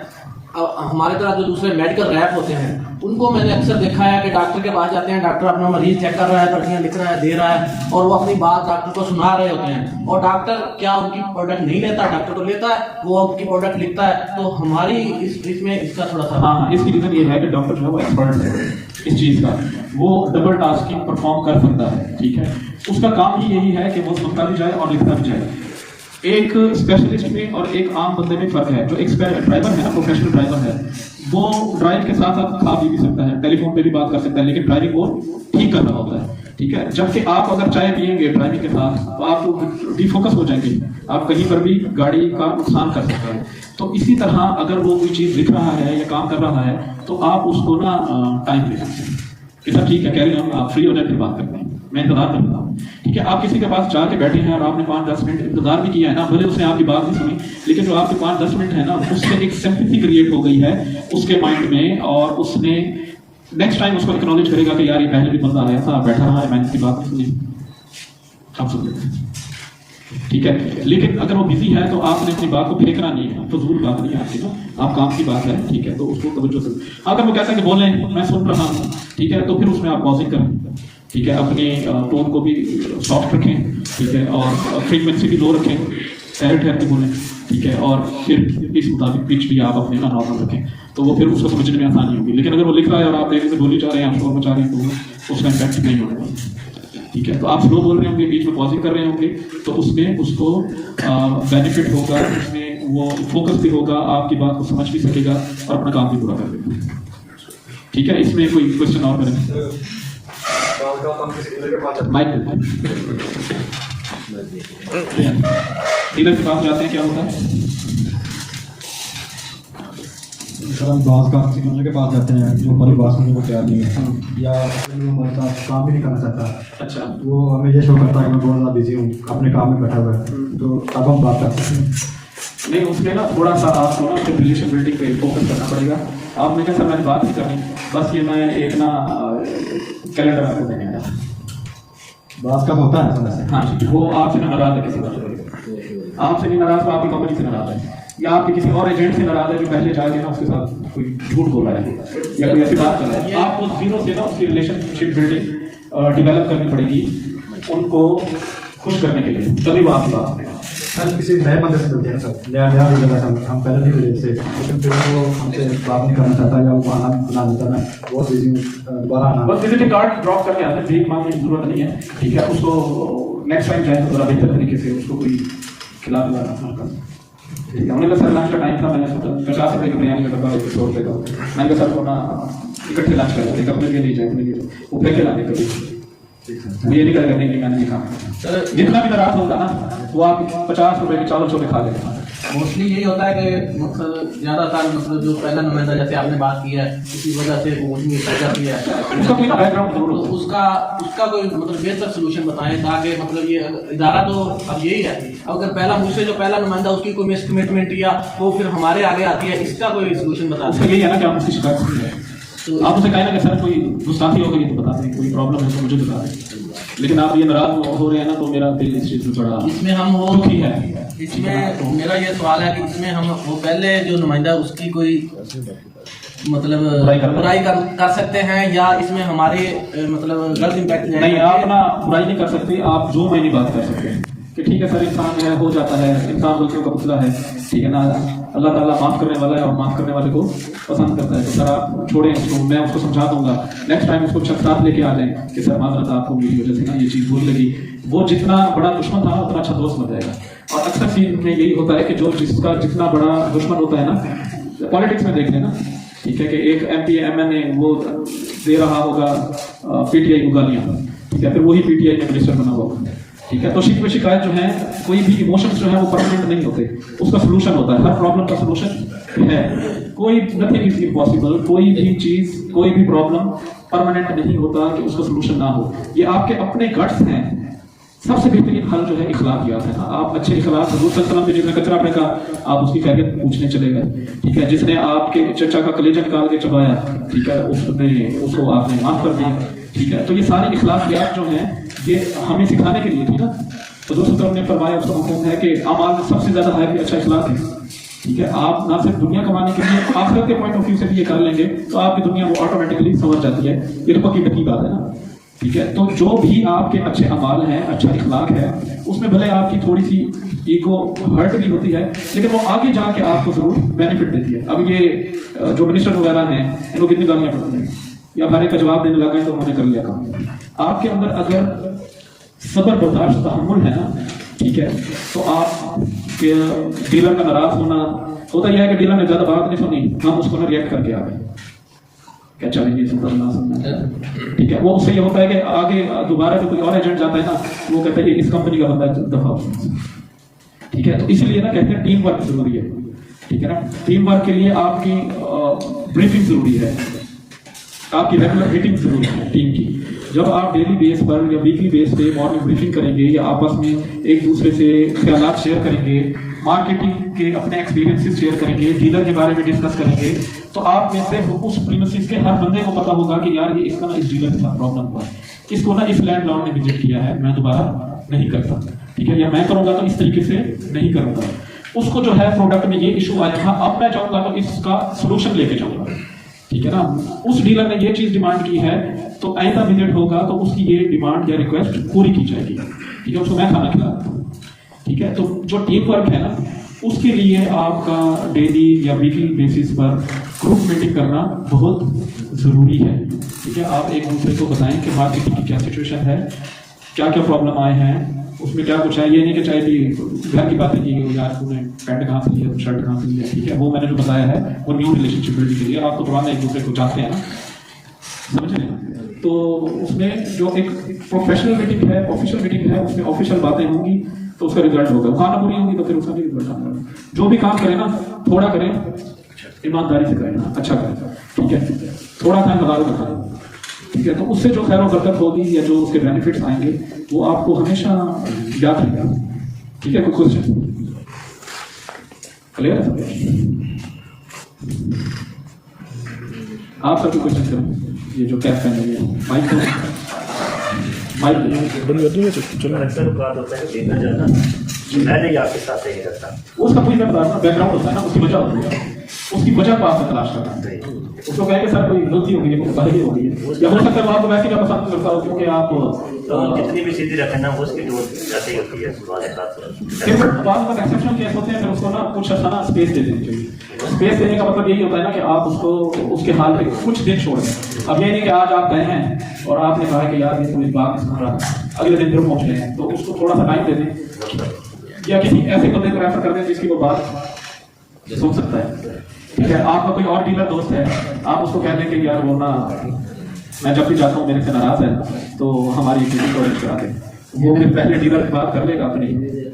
हमारे तरह जो दूसरे मेडिकल रैप होते हैं उनको मैंने अक्सर देखा है कि डॉक्टर के पास जाते हैं, डॉक्टर अपना मरीज चेक कर रहा है, पर्चियाँ लिख रहा है, दे रहा है, और वो अपनी बात डॉक्टर को सुना रहे होते हैं, और डॉक्टर क्या उनकी प्रोडक्ट नहीं लेता, डॉक्टर तो लेता है, वो उनकी प्रोडक्ट लिखता है। तो हमारी इसमें इसका थोड़ा सा हाँ, इसकी रीज़न ये है कि डॉक्टर जो है वो एक्सपर्ट है इस चीज़ का, वो डबल टास्किंग परफॉर्म कर सकता है, ठीक है। उसका काम ही यही है कि वो सुनता भी जाए और लिखता भी जाए। एक स्पेशलिस्ट में और एक आम बंदे में फर्क है। जो एक ड्राइवर है ना, प्रोफेशनल ड्राइवर है, वो ड्राइव के साथ साथ खा भी सकता है, टेलीफोन पे भी बात कर सकता है, लेकिन ड्राइविंग वो ठीक कर रहा होता है, ठीक है। जबकि आप अगर चाय पियेंगे ड्राइविंग के साथ तो आप डिफोकस हो जाएंगे, आप कहीं पर भी गाड़ी का नुकसान कर सकते हैं। तो इसी तरह अगर वो कोई चीज़ लिख रहा है या काम कर रहा है तो आप उसको ना टाइम दे सकते हैं कि सर ठीक है कैरी ऑन, आप फ्री हो जाए फिर बात करते हैं, मैं इंतजार करता हूँ, ठीक है। आप किसी के पास जाके बैठे हैं और आपने 5-10 मिनट इंतजार भी किया है ना, भले उसने आपकी बात नहीं सुनी, लेकिन जो आपके 5-10 मिनट है ना, उससे एक सिंपैथी क्रिएट हो गई है उसके माइंड में, और उसने नेक्स्ट टाइम उसको एक्नॉलेज करेगा कि यार ये पहले भी बंदा आया था, बैठा रहा है, मैंने इसकी बात नहीं सुनी, आप सुन लेते हैं, ठीक है। लेकिन अगर वो बिजी है तो आपने अपनी बात को फेंकना नहीं है, फजूल बात नहीं है आपकी, ना आप काम की बात है, ठीक है, तो उसको तवज्जो से। अगर वो कहता है कि बोलें मैं सुन रहा हूँ, ठीक है, तो फिर उसमें आप पॉजिंग करें, ठीक है, अपनी टोन को भी सॉफ्ट रखें, ठीक है, और फ्रीक्वेंसी भी लो रखें, ठहर के बोलें, ठीक है, और फिर इस मुताबिक पिच भी आप अपने ना नॉर्मल रखें, तो वो फिर उसको समझने में आसानी होगी। लेकिन अगर वो लिख रहा है और आप देरी से बोली जा रहे हैं, आप शोर मचा रहे हैं, तो उसका इम्पैक्ट नहीं होगा, ठीक है। तो आप स्लो बोल रहे होंगे, बीच में पॉजिंग कर रहे होंगे, तो उसमें उसको बेनिफिट होगा, उसमें वो फोकस भी होगा, आपकी बात को समझ भी सकेगा और अपना काम भी पूरा कर लेगा, ठीक है। इसमें कोई क्वेश्चन और करें? माइक डीलर के पास जाते हैं, क्या होता है? हम बास का किसी बंदे के पास जाते हैं जो हमारी बात सुनने को तैयार नहीं है, या वो हमारे साथ काम भी नहीं करना चाहता, अच्छा, वो हमें ये शो करता है कि मैं बहुत ज़्यादा बिजी हूँ, अपने काम में बैठा हुआ है, तो तब हम बात कर सकते हैं। नहीं, उसमें ना थोड़ा सा आपको ना उसके रिलेशन बिल्डिंग पे फोकस करना पड़ेगा। आपने कहा सर मैंने बात नहीं करनी, बस ये मैं एक ना कैलेंडर आपको देने आया, बात कब होता है समझ से? हाँ जी, वो आपसे ना नाराज है, किसी बात से आपसे नहीं नाराज, तो आपकी कंपनी से नाराज है, या आपके किसी और एजेंट से नाराज है जो पहले जाके ना उसके साथ कोई झूठ बोल रहा है या कोई ऐसी बात कर रहा है। आपको जीरो से ना उसकी रिलेशनशिप बिल्डिंग डिवेलप करनी पड़ेगी उनको खुश करने के लिए, तभी वो आपकी बात सुनेगा। सर किसी नए बंदे से मिलते हैं सर, नया भी लगा हम पहले नहीं मिले से, लेकिन फिर वो हमसे बात नहीं करना चाहता या वो बहाना बना देता है, बहुत बिजी हूँ, दोबारा आना। बस विजिटिंग कार्ड ड्रॉप करके आते हैं, भीख मांगने की जरूरत नहीं है, ठीक है। उसको नेक्स्ट टाइम जाए तो थोड़ा बेहतर तरीके से उसको कोई खिला पिला रहा, ठीक है। उन्होंने सर लंच का टाइम था, मैंने सोचा 50 रुपये का बिरयानी का डब्बा 100 रुपये का, मैंने कहा सर को ना इकट्ठे लंच कर लेते, अपने लिए जाए, अपने लिए वो फेंक के लाने कभी, ये नहीं करेगा, नहीं मैंने नहीं कहा। जितना भी नाराज होगा ना वो आप 50 रुपये के चावल छोले खा लेगा। मोस्टली यही होता है कि मतलब ज़्यादातर मतलब जो पहला नुमाइंदा जैसे आपने बात की है किसी वजह से वो उसमें हो जाती है, उसका कोई बैकग्राउंड जरूर हो, उसका कोई मतलब बेहतर सोल्यूशन बताएं ताकि मतलब ये इदारा तो अब यही है, अगर पहला मुझसे जो पहला नुमाइंदा उसकी कोई मिसकमिटमेंट या वो फिर हमारे आगे आती है, इसका कोई सोल्यूशन बता दें। यही है ना कि आप उसकी शिकायत सुन रहे हैं, तो आप उसे कहें ना कि सर कोई गुस्ताखी हो गई तो बता दें, कोई प्रॉब्लम है तो मुझे बता दें, लेकिन आप ये नाराज हो रहे हैं ना, तो मेरा दिल इस चीज़ में बड़ा इसमें हम वो दुखी है। इसमें मेरा ये सवाल है कि इसमें हम वो पहले जो नुमाइंदा उसकी कोई मतलब बुराई कर सकते हैं या इसमें हमारे मतलब गलत इम्पैक्ट नहीं, आप ना बुराई नहीं कर सकते, आप जो मैंने बात कर सकते हैं, कि ठीक है सर, इंसान है, हो जाता है, इंसान गलतियों का पुतला है, ठीक है ना, अल्लाह ताला माफ़ करने वाला है और माफ़ करने वाले को पसंद करता है। तो सर आप छोड़ें उसको, मैं उसको समझा दूंगा, नेक्स्ट टाइम उसको साथ लेके आ जाएं कि सर माजरत आपको मेरी वजह से ना ये चीज़ बुरी लगी। वो जितना बड़ा दुश्मन था ना उतना अच्छा दोस्त बन जाएगा। और अक्सर सीन में यही होता है कि जो जिसका जितना बड़ा दुश्मन होता है ना, पॉलिटिक्स में देख लेना, ठीक है, कि एक MP MNA वो दे रहा होगा PTI को गालियाँ, ठीक है, फिर वही PTI में मिनिस्टर बना होगा, ठीक है। तो शिकायत जो है, कोई भी इमोशंस जो है वो परमानेंट नहीं होते, उसका सोल्यूशन होता है, हर प्रॉब्लम का सोल्यूशन है। कोई नथिंग इज इम्पॉसिबल, कोई भी चीज, कोई भी प्रॉब्लम परमानेंट नहीं होता कि उसका सोल्यूशन ना हो। ये आपके अपने गट्स हैं। सबसे बेहतरीन हल जो है इखलाकियात है ना। आप अच्छे इखलाक, हज़ूर सल्लल्लाहु अलैहि वसल्लम ने जिसने कचरा फेंका आप उसकी खैरियत पूछने चले गए, ठीक है। जिसने आपके चचा का कलेजा निकाल के चबाया, ठीक है, उसको आपने माफ कर दिया, ठीक है। तो ये सारी इखलाकियात जो हैं ये हमें सिखाने के लिए थी ना। तो हज़ूर सल्लल्लाहु अलैहि वसल्लम ने फरमाया, उसका हुक्म है कि अमाल में सबसे ज्यादा है कि अच्छा इखलाक है, ठीक है। आप ना सिर्फ दुनिया कमाने के लिए, आखिरत के पॉइंट ऑफ व्यू से भी ये कर लेंगे तो आपकी दुनिया वो ऑटोमेटिकली समझ जाती है। ये तो पक्की पक्की बात है ना, ठीक है। तो जो भी आपके अच्छे अमाल हैं, अच्छा इखलाक है, उसमें भले आपकी थोड़ी सी ईगो हर्ट भी होती है, लेकिन वो आगे जाके आपको जरूर बेनिफिट देती है। अब ये जो मिनिस्टर वगैरह हैं, इनको कितनी गालियां पड़ती हैं, या हर एक का जवाब देने लगा तो उन्होंने कर लिया काम। आपके अंदर अगर सब्र, बर्दाश्त, तहम्मुल है ना, ठीक है, तो आप डीलर का नाराज होना होता यह है कि डीलर ने ज्यादा बात नहीं सुनी, हम उसको ना रिएक्ट करके आ गए, क्या चलेंगे सुनना, ठीक है। वो उससे ये होता है कि आगे दोबारा जो कोई और एजेंट जाता है ना, वो कहता है कि इस कंपनी का बंदा दफा, ठीक है। तो इसीलिए ना कहते हैं टीम वर्क जरूरी है, ठीक है ना। टीम वर्क के लिए आपकी ब्रीफिंग जरूरी है, आपकी रेगुलर मीटिंग जरूरी है टीम की। जब आप डेली बेस पर या वीकली बेस पे मॉर्निंग ब्रीफिंग करेंगे या आपस में एक दूसरे से ख्यालात शेयर करेंगे, मार्केटिंग के अपने एक्सपीरियंसेस शेयर करेंगे, डीलर के बारे में डिस्कस करेंगे, तो आप में से उस प्रीमिसेस के हर बंदे को पता होगा कि यार ये इसका ना इस डीलर के साथ प्रॉब्लम हुआ है, इसको ना इस लैंडलॉर्ड ने विजिट किया है, मैं दोबारा नहीं करता, ठीक है, या मैं करूंगा तो इस तरीके से नहीं करूंगा। उसको जो है प्रोडक्ट में ये इशू आया था, अब मैं चाहूंगा तो इसका सोल्यूशन लेके जाऊंगा, ठीक है ना। उस डीलर ने ये चीज डिमांड की है तो आइंदा विजिट होगा तो उसकी ये डिमांड या रिक्वेस्ट पूरी की जाएगी, ठीक है, उसको मैं खाना खिलाता हूँ, ठीक है। तो जो टीम वर्क है ना, उसके लिए आपका डेली या वीकली बेसिस पर ग्रुप मीटिंग करना बहुत ज़रूरी है, ठीक है। आप एक दूसरे को बताएं कि मार्केटिंग की क्या सिचुएशन है, क्या क्या प्रॉब्लम आए हैं, उसमें क्या कुछ है। ये नहीं कि चाहे भी घर की बातें की गई, यार तूने पैंट कहाँ से लिया, शर्ट कहाँ से लिया, ठीक है, वो मैंने जो बताया है वो न्यू रिलेशनशिप बिल्डिंग के लिए। आप तो पुराना एक दूसरे को जानते हैं ना, समझ रहे हैं। तो उसमें जो एक प्रोफेशनल मीटिंग है, ऑफिशियल मीटिंग है, उसमें ऑफिशियल बातें होंगी तो उसका रिजल्ट होगा। खाना पूरी होगी तो फिर उसका भी रिजल्ट आएगा। जो भी काम करें ना, थोड़ा करें, ईमानदारी से करें ना, अच्छा करें, ठीक है, थोड़ा टाइम लगा रखा, ठीक है। तो उससे जो खैर बरकत होगी या जो उसके बेनिफिट्स आएंगे वो आपको हमेशा याद रहेगा, ठीक है। कोई क्वेश्चन क्लियर है सब? आप सबके क्वेश्चन करें। ये जो कैप पहने हुए माइक उसका कोई बैकग्राउंड होता है ना, उसकी वजह होती है, उसकी वजह को आपको तलाश करना है। उसको कहें कि सर कोई गलती हो गई है, कोई गलती हो गई है, या हो सकता है आपको वैसे क्या पसंद करता हो क्योंकि आप तो जितनी भी सीधी रखें ना वो उसकी डोर ऐसे ही होती है। बाद में एक्सेप्शन केस होते हैं, फिर उसको ना कुछ ना स्पेस दे देनी चाहिए। स्पेस देने का मतलब यही होता है ना कि आप उसको उसके हाल पे कुछ दिन छोड़ दें। अब ये नहीं कि आज आप गए हैं और आपने कहा कि यार ये कोई बात नहीं सुन रहा, अगले दिन फिर पहुंच रहे हैं, तो उसको थोड़ा सा टाइम दे दें या किसी ऐसे बंदे को रेफर कर दें जिसकी वो बात सुन सकता है, ठीक है। आपका कोई और डीलर दोस्त है, आप उसको कह दें कि यार वो ना मैं जब भी जाता हूँ मेरे से नाराज है तो हमारी मीटिंग को अरेंज करा दें, वो फिर पहले डीलर की बात कर लेगा अपनी,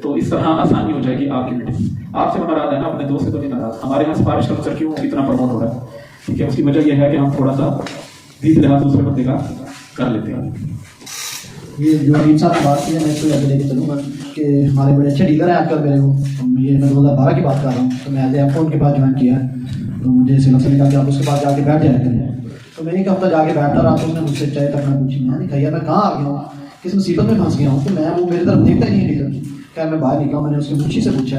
तो इस तरह आसानी हो जाएगी आपकी मीटिंग। आपसे वो नाराज है ना, अपने दोस्त से तो नहीं नाराज। हमारे यहाँ सिफारिश कल्चर क्यों इतना प्रमोट हो रहा है, ठीक है, उसकी वजह यह है कि हम थोड़ा सा बीच लिहाज दूसरे बंदे का कर लेते हैं। ये जो अमीन साहब ने बात की है, मैं इसको आगे लेके चलूँगा कि हमारे बड़े अच्छे डीलर हैं आजकल मेरे को। ये मैं 2012 की बात कर रहा हूँ, तो मैं एज एफ उनके पास ज्वाइन किया है, तो मुझे सिलम से निकाल के आप उसके पास जाके बैठ जाया करें। तो मैं एक हफ्ता जाके बैठा रहा, तो उसने मुझसे चाय तक मैं पूछी, मैंने कहा मैं कहाँ आ गया हूँ, किस मुसीबत में फंस गया हूँ। तो मैं वो मेरी तरफ देखता ही नहीं डीलर, क्या मैं बाहर निकला, मैंने उसके मुझी से पूछा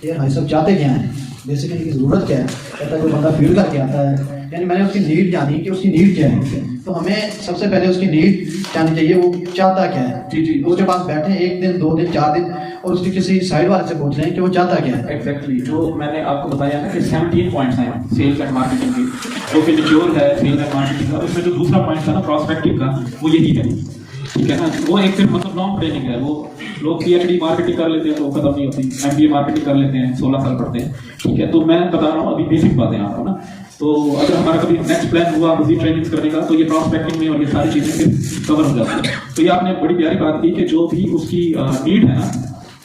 यार भाई साहब चाहते क्या हैं, बेसिकली की ज़रूरत क्या है। कहता है कोई बंदा फील्ड करके आता है, यानी मैंने उसकी नीड जानी कि उसकी नीड क्या है। तो हमें सबसे पहले उसकी नीड जाननी चाहिए, वो चाहता क्या है। जी, जी। उसके पास बैठे 1 दिन 2 दिन 4 दिन और उसकी किसी साइड वाले से पूछ रहे हैं कि वो चाहता क्या है। एग्जैक्टली जो मैंने आपको बताया ना कि 17 पॉइंट्स हैं सेल्स एंड मार्केटिंग की, जो कि मैच्योर है सेल्स एंड मार्केटिंग का। उसमें जो दूसरा पॉइंट था ना प्रॉस्पेक्टिव का, वो यही है, ठीक है ना। वो एक फिर मतलब लॉन्ग ट्रेनिंग है। वो लोग PhD मार्केटिंग कर लेते हैं तो खत्म नहीं होती, MBA मार्केटिंग कर लेते हैं 16 साल पढ़ते हैं, ठीक है। तो मैं बता रहा हूँ अभी बेसिक बातें आपको ना। तो अगर हमारा कभी नेक्स्ट प्लान हुआ मजीद ट्रेनिंग करने का तो ये प्रॉस्पेक्टिंग में और ये सारी चीज़ें फिर कवर हो जाती है। तो ये आपने बड़ी प्यारी बात की कि जो भी उसकी नीड है ना,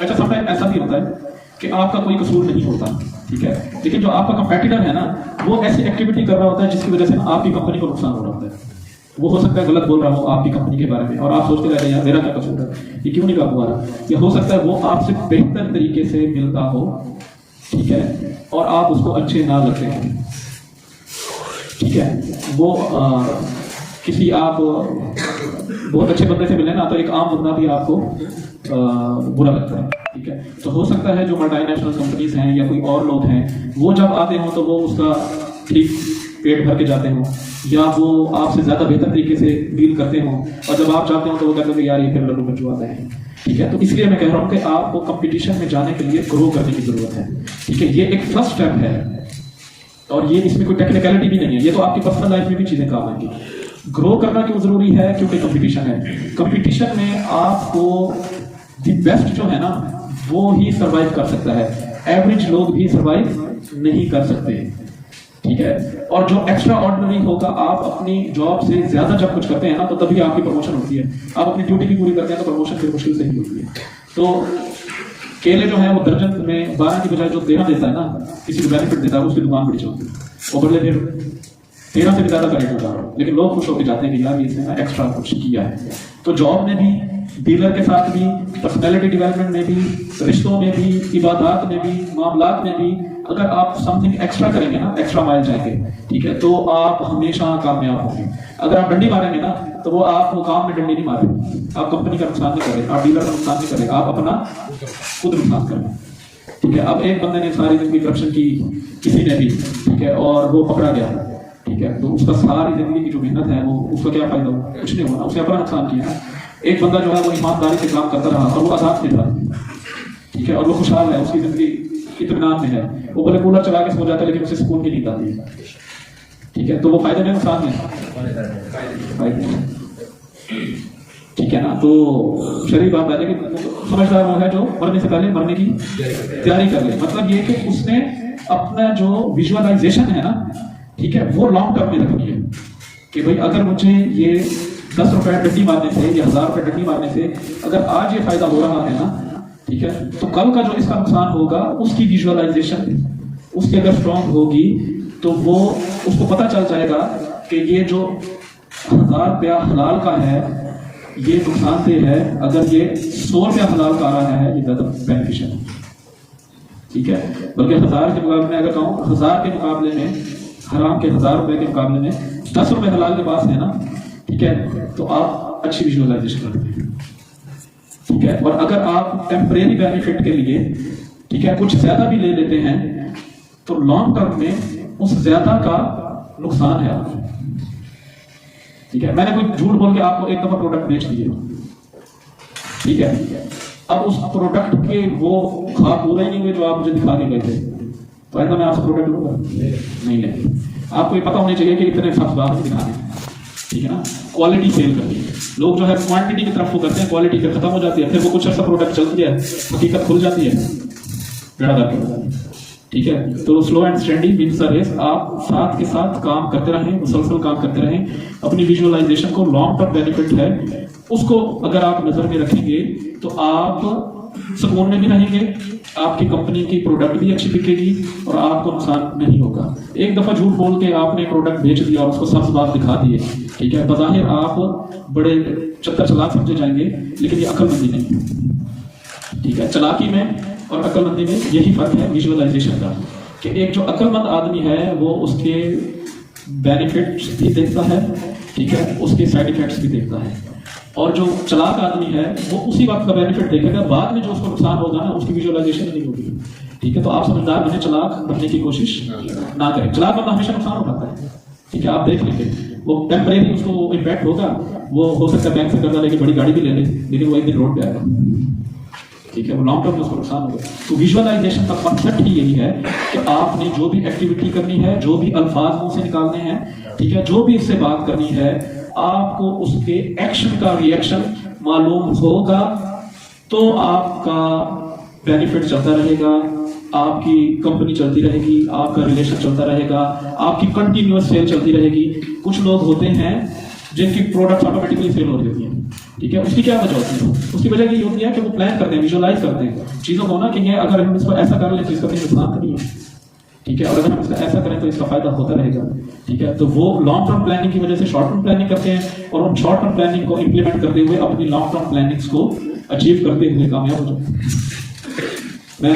अच्छा समटाइम ऐसा भी होता है कि आपका कोई कसूर नहीं होता, ठीक है, लेकिन जो आपका कंपेटिटर है ना वो ऐसी एक्टिविटी कर रहा होता है जिसकी वजह से ना आपकी कंपनी को नुकसान हो रहा होता है। वो हो सकता है गलत बोल रहा हो आपकी कंपनी के बारे में और आप सोचते रहते हैं यार मेरा क्या कसूर है, ये क्यों नहीं काबू आ रहा। या हो सकता है वो आपसे बेहतर तरीके से मिलता हो, ठीक है, और आप उसको अच्छे ना लगते हैं, ठीक है। वो किसी आप बहुत अच्छे बंदे से मिले ना तो एक आम बंदा भी आपको बुरा लगता है, ठीक है। तो हो सकता है जो मल्टीनेशनल कंपनीज हैं या कोई और लोग हैं वो जब आते हों तो वो उसका ठीक पेट भर के जाते हों या वो आपसे ज़्यादा बेहतर तरीके से डील करते हों, और जब आप चाहते हो तो वो कहते हैं यार ये फिर लल्लू बच्चू आता है, ठीक है। तो इसलिए मैं कह रहा हूँ कि आपको कंपटीशन में जाने के लिए ग्रो करने की ज़रूरत है, ठीक है। ये एक फर्स्ट स्टेप है और ये इसमें कोई टेक्निकलिटी भी नहीं है, ये तो आपकी पर्सनल लाइफ में भी चीज़ें काम आएंगी। ग्रो करना क्यों ज़रूरी है? क्योंकि कंपटीशन है। कंपटीशन में आपको द बेस्ट जो है ना वो ही सर्वाइव कर सकता है, एवरेज लोग भी सर्वाइव नहीं कर सकते, ठीक है। और जो एक्स्ट्रा ऑर्डिनरी होगा, आप अपनी जॉब से ज्यादा जब कुछ करते हैं ना तो तभी आपकी प्रमोशन होती है। आप अपनी ड्यूटी भी पूरी करते हैं तो प्रमोशन फिर मुश्किल से ही होती है। तो केले जो है वो दर्जन में 12 की बजाय जो 13 देता है ना, किसी को बेनिफिट देता है, उसकी दुकान बड़ी चलती है, वो बदले फिर 13 से भी ज्यादा का रेट होता है, लेकिन लोग खुश होकर जाते हैं कि यार इसने एक्स्ट्रा कुछ किया है। तो जॉब में भी, डीलर के साथ भी, पर्सनैलिटी डेवलपमेंट में भी, रिश्तों में भी, इबादत में भी, मामलात में भी, अगर आप समथिंग एक्स्ट्रा करेंगे ना, एक्स्ट्रा माइल जाएंगे, ठीक है, तो आप हमेशा कामयाब होंगे। अगर आप डंडी मारेंगे ना तो वो आप काम में डंडी नहीं मार रहे, आप कंपनी का नुकसान नहीं कर रहे, आप डीलर का नुकसान नहीं कर रहे, आप अपना खुद नुकसान कर रहे हैं, ठीक है। अब एक बंदे ने सारी जिंदगी करप्शन की, किसी ने भी, ठीक है, और वो पकड़ा गया, ठीक है, तो उसका सारी जिंदगी की जो मेहनत है वो उसका क्या फायदा हुआ? कुछ नहीं हुआ, उसने अपना नुकसान किया। एक बंदा जो है वो ईमानदारी से काम करता रहा और वो आजाद नहीं था, ठीक है, और वो खुशहाल है, उसकी जिंदगी इत्मीनान में है, वो भले कूलर चला के सो जाता है लेकिन उसे सुकून की नींद आती है, ठीक है। तो वो फायदे में नुकसान है, ठीक है ना। तो शरीफ बात है कि समझदार वो है जो मरने से पहले मरने की तैयारी कर ले। मतलब ये कि उसने अपना जो विजुअलाइजेशन है ना, ठीक है, वो लॉन्ग टर्म में रखनी है कि भाई अगर मुझे ये 10 रुपए डंडी मारने से या 1000 रुपए डंडी मारने से अगर आज ये फायदा हो रहा है ना, ठीक है, तो कल का जो इसका नुकसान होगा उसकी विजुअलाइजेशन उसकी अगर स्ट्रॉन्ग होगी तो वो उसको पता चल जाएगा कि ये जो 1000 रुपया हलाल का है ये नुकसानदेह है, अगर ये 100 रुपया हलाल का आ रहा है ये ज्यादा बेनिफिशियल है, ठीक है। बल्कि 1000 के मुकाबले में अगर कहूँ 1000 के मुकाबले में हराम के 1000 रुपए के मुकाबले में 10 रुपए हलाल के पास है ना, ठीक है, तो आप अच्छी विजुअलाइजेशन करते हैं, ठीक है। और अगर आप टेम्परेरी बेनिफिट के लिए, ठीक है, कुछ ज्यादा भी ले लेते हैं तो लॉन्ग टर्म में उस ज्यादा का नुकसान है आपको, ठीक है। मैंने कोई झूठ बोल के आपको एक दफा प्रोडक्ट बेच दिए, ठीक है, अब उस प्रोडक्ट के वो खा पूरा ही नहीं हुए जो आप मुझे दिखा के गए थे, तो ऐसा मैं आपसे प्रोडक्ट लूंगा नहीं लेंगे। आपको ये पता होना चाहिए कि इतने सब बात दिखाने, ठीक है ना। क्वालिटी फेल करती है, लोग जो है क्वांटिटी की तरफ वो करते हैं, क्वालिटी फिर खत्म हो जाती है, फिर वो कुछ ऐसा प्रोडक्ट चलती है, हकीकत खुल जाती है, बेड़ा गर्क हो जाती है, ठीक है। तो slow and steady wins the race. आप साथ के साथ काम करते रहें, मुसलसल काम करते रहें, अपनी विजुअलाइजेशन को लॉन्ग टर्म बेनिफिट है उसको अगर आप नजर में रखेंगे तो आप सुकून में भी रहेंगे, आपकी कंपनी की प्रोडक्ट भी अच्छी बिकेगी और आपको नुकसान नहीं होगा। एक दफा झूठ बोल के आपने प्रोडक्ट बेच दिया और उसको सब बात दिखा दिए, ठीक है, बज़ाहिर आप बड़े चक्कर चलाक समझे जाएंगे, लेकिन ये अक्लमंदी नहीं, ठीक है। चालाकी में और अक्लमंदी में यही फर्क है विजुअलाइजेशन का, कि एक जो अक्लमंद आदमी है वो उसके बेनिफिट्स भी देखता है, ठीक है, उसके साइड इफेक्ट्स भी देखता है, और जो चालाक आदमी है वो उसी वक्त का बेनिफिट देखेगा, बाद में जो उसको नुकसान होगा ना उसकी विजुअलाइजेशन नहीं होगी, ठीक है। तो आप समझदार बने, चालाक बनने की कोशिश ना करें। चालाक बंदा हमेशा नुकसान उठाता है, ठीक है, आप देख लेंगे वो टेम्परेरी उसको इम्पैक्ट होगा, वो हो सकता है बैंक से कर्जा लेके बड़ी गाड़ी भी ले ले, लेकिन वो एक दिन रोड पे आएगा, ठीक है, वो लॉन्ग टर्म में उसको नुकसान होगा। तो विजुअलाइजेशन का कॉन्सेप्ट ही यही है कि आपने जो भी एक्टिविटी करनी है, जो भी अल्फाज मुंह से निकालने हैं, ठीक है, जो भी इससे बात करनी है, आपको उसके एक्शन का रिएक्शन मालूम होगा तो आपका बेनिफिट चलता रहेगा, आपकी कंपनी चलती रहेगी, आपका रिलेशन चलता रहेगा, आपकी कंटिन्यूअस सेल चलती रहेगी। कुछ लोग होते हैं जिनकी प्रोडक्ट ऑटोमेटिकली सेल हो रही होती है, ठीक है, उसकी क्या वजह होती है? उसकी वजह ये होती है कि वो प्लान करते हैं, विजुअलाइज करते हैं चीज़ों को ना, कि ये अगर हम इसको ऐसा कर लें तो इसका कोई नुकसान तो नहीं है, ठीक है, और अगर हम इसका ऐसा करें तो इसका फायदा होता रहेगा, ठीक है। तो वो लॉन्ग टर्म प्लानिंग की वजह से शॉर्ट टर्म प्लानिंग करते हैं और हम शॉर्ट टर्म प्लानिंग को इंप्लीमेंट करते हुए अपनी लॉन्ग टर्म प्लानिंग्स को अचीव करते हुए कामयाब हो जाते हैं। मैं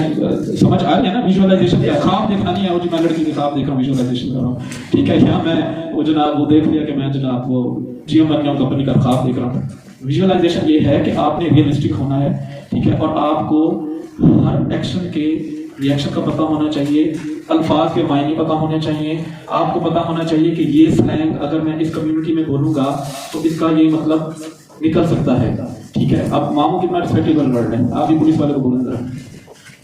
समझ आ गया ना विजुअलाइजेशन क्या? ख्वाब देखना नहीं है, वो जी मैं लड़की के ख्वाब देख रहा हूँ, विजुअलाइजेशन कर रहा हूँ, ठीक है, या मैं वो जनाब वो देख लिया कि मैं जनाब वो जीएम बन गया हूँ, कंपनी का ख्वाब देख रहा हूँ। विजुअलाइजेशन ये है कि आपने रियलिस्टिक होना है, ठीक है, और आपको हर एक्शन के रिएक्शन का पता होना चाहिए, अल्फाज के मायने पता होने चाहिए, आपको पता होना चाहिए कि ये स्लैंग अगर मैं इस कम्युनिटी में बोलूंगा तो इसका ये मतलब निकल सकता है, ठीक है। अब मामू कितना रिस्पेक्टेबल वर्ड है, आप भी पुलिस वाले को बोलें जरा,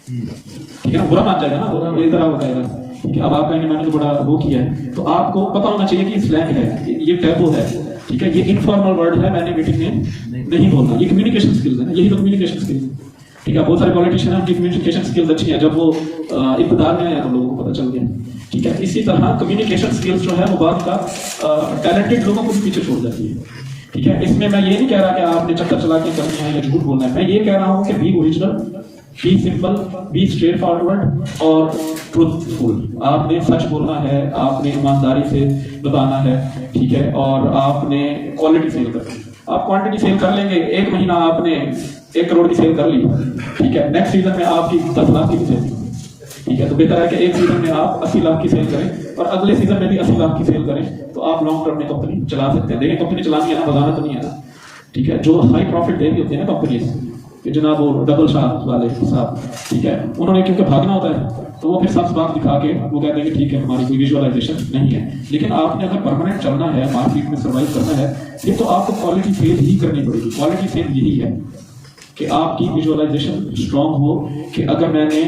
ठीक है ना, बुरा मान जाएगा ना, ये तरह बताएगा, ठीक है। अब आप कहेंगे मैंने तो बड़ा वो किया है, तो आपको पता होना चाहिए कि स्लैंग है, ये टैबू है, ठीक है, ये इनफॉर्मल वर्ड है, मैंने मीटिंग में नहीं बोलना, ये कम्युनिकेशन स्किल्स है ना, यही तो कम्युनिकेशन स्किल्स है, ठीक है। बहुत सारे पॉलिटिशियन हैं, उनकी कम्युनिकेशन स्किल्स अच्छी हैं, जब वो इक़्तिदार में आए तो लोगों को पता चल गया, ठीक है। इसी तरह कम्युनिकेशन स्किल्स जो है वो बात का टैलेंटेड लोगों को भी पीछे छोड़ जाती है, ठीक है। इसमें मैं ये नहीं कह रहा कि आपने चक्कर चला के करनी है या झूठ बोलना है, मैं ये कह रहा हूँ कि be original, be simple, be straightforward और ट्रूथफुल। आपने सच बोलना है, आपने ईमानदारी से बताना है, ठीक है, और आपने क्वालिटी सेल करनी है। आप क्वांटिटी सेल कर लेंगे, एक महीना आपने 1 करोड़ की सेल कर ली, ठीक है, नेक्स्ट सीजन में आपकी 10 लाख की सेल, ठीक है। तो बेहतर है कि एक सीजन में आप 80 लाख की सेल करें और अगले सीजन में भी 80 लाख की सेल करें, तो आप लॉन्ग टर्म में कंपनी चला सकते हैं। देखिए कंपनी चलानी है ना, बताना तो नहीं है ना, ठीक है। जो हाई प्रॉफिट दे रही होती है ना कंपनी, कि जनाब वो डबल शाह वाले साहब, ठीक है, उन्होंने क्योंकि भागना होता है तो वो फिर सब बात दिखा के वो कहते हैं कि ठीक है हमारी कोई विजुअलाइजेशन नहीं है। लेकिन आपने अगर परमानेंट चलना है, मार्केट में सर्वाइव करना है, फिर तो आपको क्वालिटी सेल ही करनी पड़ेगी। क्वालिटी सेल यही है कि आपकी विजुअलाइजेशन स्ट्रांग हो कि अगर मैंने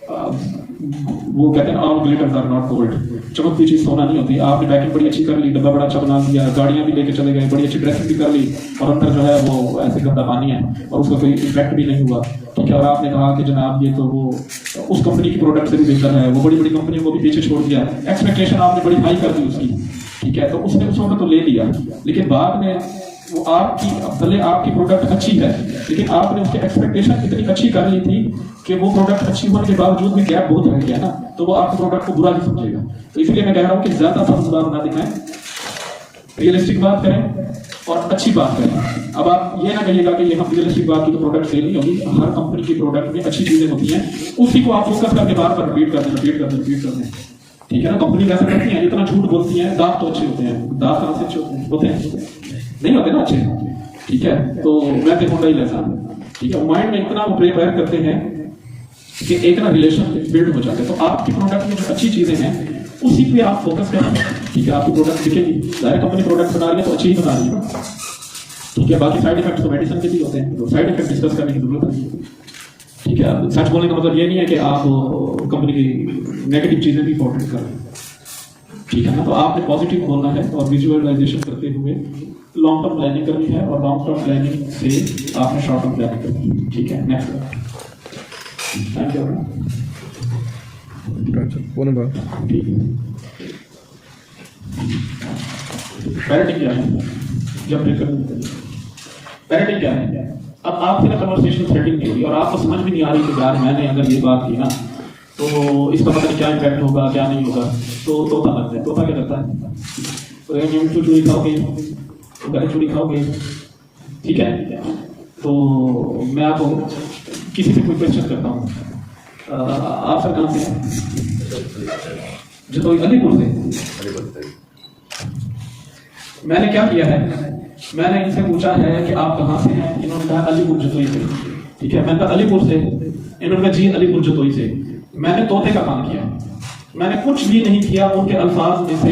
वो कहते हैं all glitters are not gold, चमकती चीज सोना नहीं होती। आपने पैकिंग बड़ी अच्छी कर ली, डब्बा बड़ा अच्छा बना दिया, गाड़ियां भी लेके चले गए, बड़ी अच्छी ड्रेसिंग भी कर ली, और अंदर जो है वो ऐसे गंदा पानी है और उसका कोई इफेक्ट भी नहीं हुआ, ठीक है। और आपने कहा कि जनाब ये तो वो उस कंपनी की प्रोडक्ट से भी बेहतर है, वो बड़ी बड़ी कंपनियों को भी पीछे छोड़ दिया, एक्सपेक्टेशन आपने बड़ी हाई कर दी उसकी, ठीक है। तो उसने उस वक्त तो ले लिया, लेकिन बाद में वो आपकी भले आपकी प्रोडक्ट अच्छी है, लेकिन आपने उसकी एक्सपेक्टेशन इतनी अच्छी कर ली थी कि वो प्रोडक्ट अच्छी होने के बावजूद भी गैप बहुत रह गया ना, तो वो आपके प्रोडक्ट को बुरा ही समझेगा। तो इसलिए मैं कह रहा हूँ कि ज्यादा सब्ज बात ना दिखाएं, रियलिस्टिक बात करें और अच्छी बात करें। अब आप ये ना कहिएगा कि ये हम रियलिस्टिक बात की तो प्रोडक्ट सेल नहीं होगी। हर कंपनी की प्रोडक्ट में अच्छी चीजें होती हैं, उसी को आप फोकस करके बार बार रिपीट कर दें, ठीक है ना। कंपनी कैसे करती है, जितना झूठ बोलती है, दांत तो अच्छे होते हैं, दांत कहाँ से अच्छे होते हैं नहीं होते ना अच्छे, ठीक है। तो मैं देखूंगा ही ऐसा, ठीक है। माइंड में इतना वो प्रिपेयर करते हैं कि एक ना रिलेशन बिल्ड हो जाते हैं। तो आपकी प्रोडक्ट में जो अच्छी चीजें हैं उसी पे आप फोकस करें, ठीक है। आपकी प्रोडक्ट दिखेगी, डायरेक्ट कंपनी प्रोडक्ट बना रही है तो अच्छी ही बना रही है, ठीक है। बाकी साइड इफेक्ट तो मेडिसिन के भी होते हैं, तो साइड इफेक्ट डिस्कस करने की जरूरत नहीं है, ठीक है। सच बोलने का मतलब ये नहीं है कि आप कंपनी की नेगेटिव चीजें भी पोर्ट्रेट करें, ठीक है ना। तो आपने पॉजिटिव बोलना है और विजुअलाइजेशन करते हुए लॉन्ग टर्म प्लानिंग करनी है, और लॉन्ग टर्म प्लानिंग से आपने शॉर्ट टर्म प्लानिंग करनी है, ठीक है। Next, thank you. पैरेटिंग क्या है, जब पैरेटिंग क्या है? अब आपसे ना कन्वर्सेशन सेटिंग नहीं होगी और आपको समझ भी नहीं आ रही कि यार मैंने अगर ये बात की ना तो इसका पता नहीं क्या इम्पैक्ट होगा क्या नहीं होगा। तो तोता बनता है, तोता क्या करता है, तो चूड़ी खाओगे तो गले चूड़ी खाओगे, ठीक है। तो मैं आपको किसी से कोई क्वेश्चन करता हूँ, आप सर कहाँ से हैं? जतोई, अलीपुर से। मैंने क्या किया है, मैंने इनसे पूछा है कि आप कहाँ से हैं, इन्होंने कहा अलीपुर जतोई से, ठीक है। मैंने कहा अलीपुर से, इन्होंने कहा जी अलीपुर जतोई से। मैंने तोते का काम किया, मैंने कुछ भी नहीं किया, उनके अल्फाज में से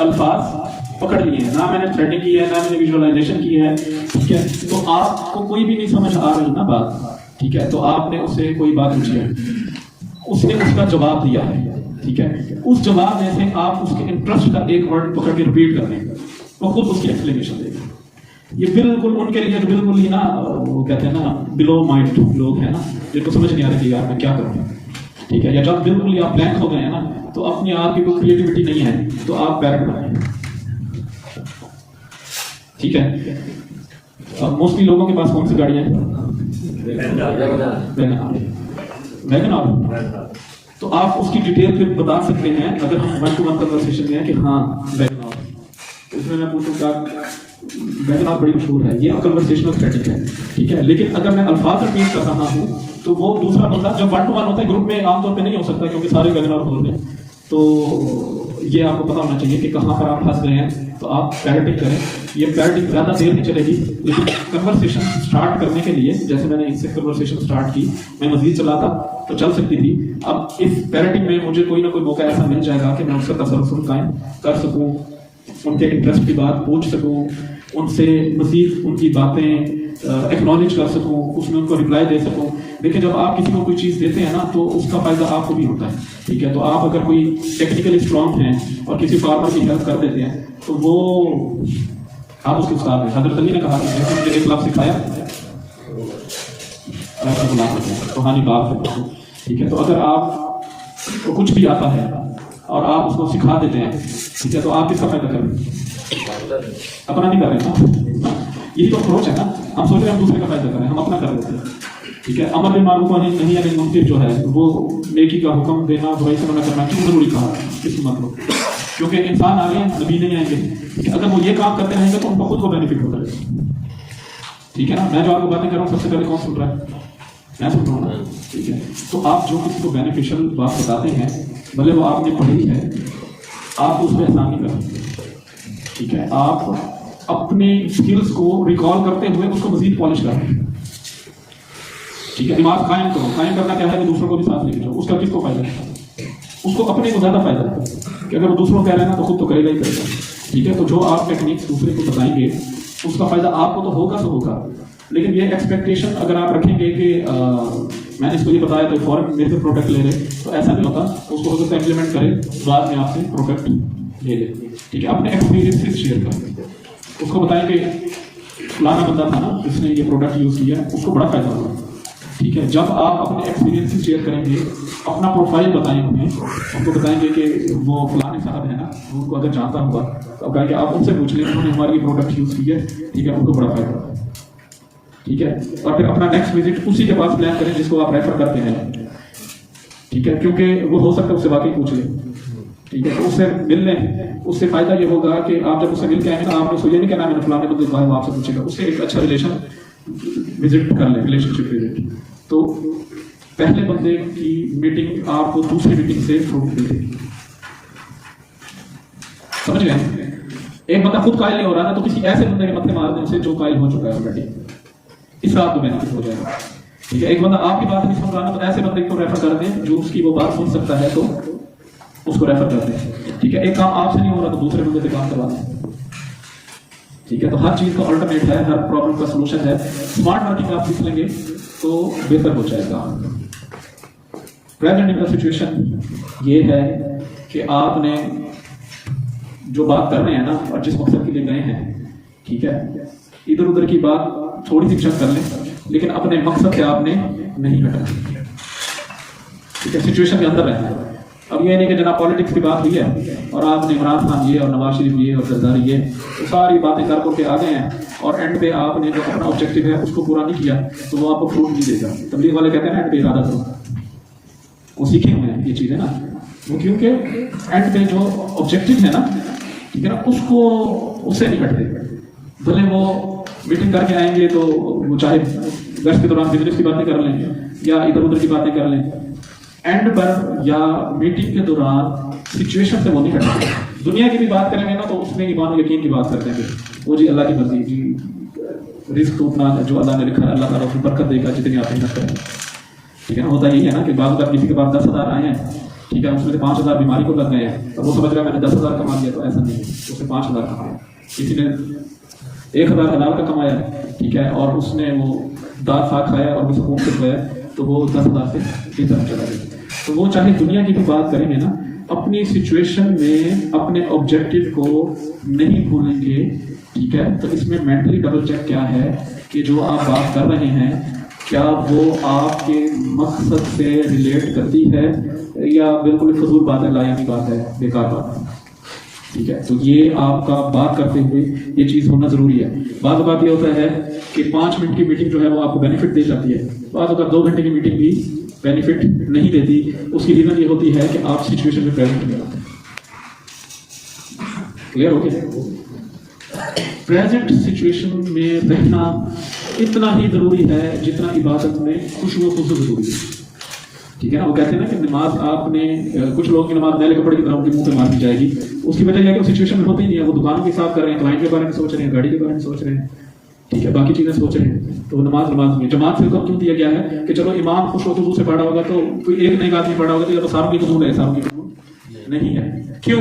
अल्फाज पकड़ लिए हैं, ना मैंने थ्रेडिंग की है, ना मैंने विजुअलाइजेशन की है, ठीक है। तो आपको कोई भी नहीं समझ आ रही ना बात, ठीक है। तो आपने उससे कोई बात पूछी है, उसने उसका जवाब दिया है, ठीक है। उस जवाब में से आप उसके इंटरेस्ट का एक वर्ड पकड़ के रिपीट कर देंगे, वो खुद उसकी एक्सप्लेनेशन देगा। ये बिल्कुल उनके लिए जो बिल्कुल ही ना, वो कहते हैं ना बिलो माइंड लोग हैं ना, जिनको समझ नहीं आ रही कि यार मैं क्या करूँ, ठीक है। या जब बिल्कुल ही आप ब्लैंक हो गए हैं ना, तो अपनी आपकी कोई क्रिएटिविटी नहीं है, तो आप पैरेंट बनिए, ठीक है। अब मोस्टली लोगों के पास कौन सी गाड़ियां हैं? Wagon R. तो आप उसकी डिटेल फिर बता सकते हैं अगर हम 1-to-1 कन्वर्सेशन में हैं कि हाँ वैगन आर, तो इसमें मैं पूछूंगा वैगन आर बड़ी मशहूर है, ये कन्वर्सेशनल स्ट्रेटजी है, ठीक है। लेकिन अगर मैं अल्फाज रिपीट कर रहा हूँ तो वो दूसरा बंदा, जब 1-to-1 होता है ग्रुप में आमतौर पे नहीं हो सकता क्योंकि सारे वैगन आर बोल रहे हैं, तो ये आपको पता होना चाहिए कि कहाँ पर आप फंस गए हैं, तो आप पैरेटिंग करें। ये पैरेटिंग ज़्यादा देर नहीं चलेगी, लेकिन कन्वर्सेशन स्टार्ट करने के लिए, जैसे मैंने इससे कन्वर्सेशन स्टार्ट की, मैं मजीद चलाता तो चल सकती थी। अब इस पैरेटिंग में मुझे कोई ना कोई मौका ऐसा मिल जाएगा कि मैं उसका तसल्सल कायम कर सकूँ, उनके इंटरेस्ट की बात पूछ सकूँ, उनसे मजीद उनकी बातें एक्नॉलेज कर सकूँ, उसमें उनको रिप्लाई दे सकूँ। देखिए जब आप किसी को कोई चीज़ देते हैं ना, तो उसका फ़ायदा आपको भी होता है, ठीक है। तो आप अगर कोई टेक्निकली स्ट्रॉन्ग हैं और किसी फार्मर की हेल्प कर देते हैं, तो वो आप उसके उस्ताद हैं। हज़रत अली ने कहा कि मुझे एक लफ्ज़ सिखाया, रूहानी बात है, ठीक है। तो अगर आपको कुछ भी आता है और आप उसको सिखा देते हैं, ठीक है, तो आप किसका फायदा कर रहे हैं? अपना नहीं कर रहे ना, यही तो अप्रोच है ना। हम सोच रहे हैं हम दूसरे का फायदा कर रहे हैं, हम अपना कर रहे थे, ठीक है। अमर बिन मारूफ नहीं अनिल मुनकर जो है वो नेकी का हुक्म देना, बुराई से मना करना क्यों जरूरी कहा, इसका मतलब क्योंकि इंसान आ गए हैं, नबी नहीं आएंगे, ठीक है। अगर वो ये काम करते रहेंगे तो उनको खुद को बेनिफिट होता है, ठीक है ना। मैं जो आपको बातें कर रहा हूँ सबसे पहले कौन सुन रहा है? मैं सुन रहा हूँ, ठीक है। तो आप जो किसी को बेनिफिशियल बात बताते हैं, भले वो आपने पढ़ी है, आप उस पर एहसान नहीं करते, ठीक है। आप अपने स्किल्स को रिकॉल करते हुए उसको मजीद पॉलिश करें, ठीक है। दिमाग कायम करो। कायम करना क्या है कि दूसरों को भी साथ लेके जाओ। उसका किसको फायदा है? उसको अपने को ज्यादा फायदा है कि अगर वो दूसरों को कह रहे हैं ना तो खुद तो करेगा ही करेगा, ठीक है। तो जो आप टेक्निक्स दूसरे को बताएंगे उसका फायदा आपको तो होगा तो होगा, लेकिन ये एक्सपेक्टेशन अगर आप रखेंगे कि मैंने इसको ये बताया तो फॉरन मेरे से प्रोडक्ट ले रहे, तो ऐसा नहीं होता। उसको हो सकता है इम्प्लीमेंट करे, बाद में आपसे प्रोडक्ट ले ले, ठीक है। अपने एक्सपीरियंसेस शेयर करें, उसको बताएं कि फलाना बंदा था ना जिसने ये प्रोडक्ट यूज़ किया, उसको बड़ा फायदा हुआ, ठीक है। जब आप अपने एक्सपीरियंसेस शेयर करेंगे, अपना प्रोफाइल बताएं उन्हें, उनको बताएंगे कि वो फलाने साहब है ना, उनको अगर जानता हुआ तो कहेंगे आप उनसे पूछ लें, उन्होंने हमारी प्रोडक्ट यूज़ की है, ठीक है, उनको बड़ा फायदा हुआ, ठीक है। और फिर अपना नेक्स्ट विजिट उसी के पास प्लान करें जिसको आप रेफर करते हैं, ठीक है, क्योंकि वो हो सकता है उससे वाकई पूछ लें, ठीक है। तो उससे मिल लें, उससे फायदा ये होगा कि आप जब उससे मिल के आएंगे ना, आपने उसको ये नहीं कहना मैंने फलाने बंदे को आपसे पूछेगा, उससे एक अच्छा रिलेशन विजिट कर लें, रिलेशनशिप विजिट। तो पहले बंदे की मीटिंग आपको दूसरी मीटिंग से फ्रूट मिलेगी, समझ गए? एक बंदा खुद कायल नहीं हो रहा ना, तो किसी ऐसे बंदे के मत्थे मार देने से जो कायल हो चुका है ऑलरेडी, इस रात को बेनिफिट हो जाएगा, ठीक है। एक बंदा आपकी बात नहीं सुन रहा ना, तो ऐसे बंदे को रेफर कर दें जो उसकी वो बात सुन सकता है, तो उसको रेफर कर दें, ठीक है। एक काम आपसे नहीं हो रहा तो दूसरे बंदे से काम करवा दें, ठीक है। तो हर चीज का अल्टरनेट है, हर प्रॉब्लम का सलूशन है। स्मार्ट वर्किंग आप सीख लेंगे तो बेहतर हो जाएगा। प्रेजेंट इन सिचुएशन ये है कि आपने जो बात कर रहे हैं ना और जिस मकसद के लिए गए हैं, ठीक है, इधर उधर की बात थोड़ी सी चेक कर लें, लेकिन अपने मकसद से आपने नहीं हटना, ठीक है। सिचुएशन के अंदर रहना है। अब ये नहीं कि जनाब पॉलिटिक्स की बात हुई है और आपने इमरान खान ये और नवाज शरीफ ये और जरदारी ये, तो सारी बातें कर करके आ गए हैं और एंड पे आपने जो अपना ऑब्जेक्टिव है उसको पूरा नहीं किया, तो वो आपको फ्रूट नहीं देगा। तबलीग वाले कहते हैं ना एंड पे इरादा करो, वो सीखे हुए हैं ये चीज़ें ना, वो क्योंकि एंड पे जो ऑब्जेक्टिव है ना, ठीक है ना, उसको उससे नहीं हटते। भले वो मीटिंग करके आएंगे तो वो चाहे गश्त के दौरान बिजनेस की बातें कर लें या इधर उधर की बातें कर लें, एंड पर या मीटिंग के दौरान सिचुएशन से वो नहीं हटते। दुनिया की भी बात करेंगे ना तो उसमें ईमान यकीन की बात करते हैं, वो जी अल्लाह की मर्जी, जी रिस्क तो उतना जो अल्लाह ने लिखा है अल्लाह ताला उसमें बरकत देगा जितनी आप मेहनत करेंगे, ठीक है ना। होता यही है ना कि बात अगर किसी के पास 10,000 आए हैं ठीक है, उसमें से 5,000 बीमारी को लग गए हैं, तो वो समझ रहा है मैंने 10,000 कमा लिया, तो ऐसा नहीं है, उसने 5,000 कमाया। किसी ने 1,000 हलाल का कमाया, ठीक है, और उसने वो दाल साग खाया और वो सुकून से सोया, तो वो 10,000 से बेहतर चला गया। तो वो चाहे दुनिया की भी बात करेंगे ना, अपनी सिचुएशन में अपने ऑब्जेक्टिव को नहीं भूलेंगे, ठीक है। तो इसमें मेंटली डबल चेक क्या है कि जो आप बात कर रहे हैं क्या वो आपके मकसद से रिलेट करती है या बिल्कुल फजूल बात है, लायानी बात है, बेकार बात है, ठीक है। तो ये आपका बात करते हुए ये चीज़ होना ज़रूरी है। बात ये होता है कि 5 मिनट की मीटिंग जो है वो आपको बेनिफिट दे जाती है, अगर 2 घंटे की मीटिंग भी बेनिफिट नहीं देती। उसकी रीज़न ये होती है कि आप सिचुएशन में प्रेजेंट नहीं रहते। क्लियर हो गया? प्रेजेंट सिचुएशन में रहना इतना ही ज़रूरी है जितना इबादत में खुशबू ज़रूरी है, ठीक है ना। वो कहते हैं ना कि नमाज आपने कुछ लोगों की नमाज मैले कपड़े की तरह उनके मुंह पे मार दी जाएगी। उसकी वजह यह है कि वो सिचुएशन में होते ही नहीं है, वो दुकानों के हिसाब कर रहे हैं, क्लाइंट के बारे में सोच रहे हैं, गाड़ी के बारे में सोच रहे हैं, ठीक है, बाकी चीज़ें सोच रहे हैं। तो नमाज में जमात से क्यों दिया गया है कि चलो इमाम खुश हो तो से पढ़ा होगा, तो कोई एक नई आदमी पढ़ा होगा तो या तो सारों की कसूर है, सारों की कसूर नहीं है। क्यों?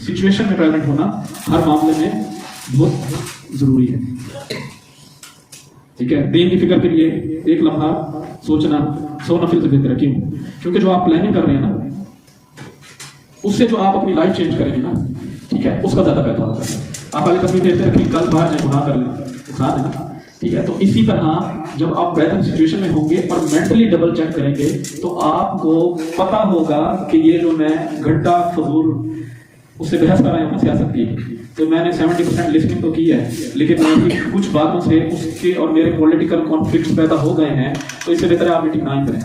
सिचुएशन में प्रेजेंट होना हर मामले में बहुत जरूरी है, ठीक है। दीन की फिक्र के लिए एक लम्हा सोचना 100 नफिल से बेहतर है। क्यों? क्योंकि जो आप प्लानिंग कर रहे हैं ना, उससे जो आप अपनी लाइफ चेंज करेंगे ना, ठीक है, उसका ज्यादा पैदा होता है। आप पहले तस्वीर देखते हैं कि कल बाहर जाए गुनाह कर लें, है ना, ठीक है। तो इसी तरह जब आप बेहतर सिचुएशन में होंगे और मेंटली डबल चेक करेंगे तो आपको पता होगा कि ये जो मैं घंटा फजूल उससे बहस कर रहा हूँ सियासत की, तो मैंने 70% लिसनिंग तो की है, लेकिन कुछ बातों से उसके और मेरे पॉलिटिकल कॉन्फ्लिक्ट्स पैदा हो गए हैं, तो इससे बेहतर है आप मीटिंग ना ही करें,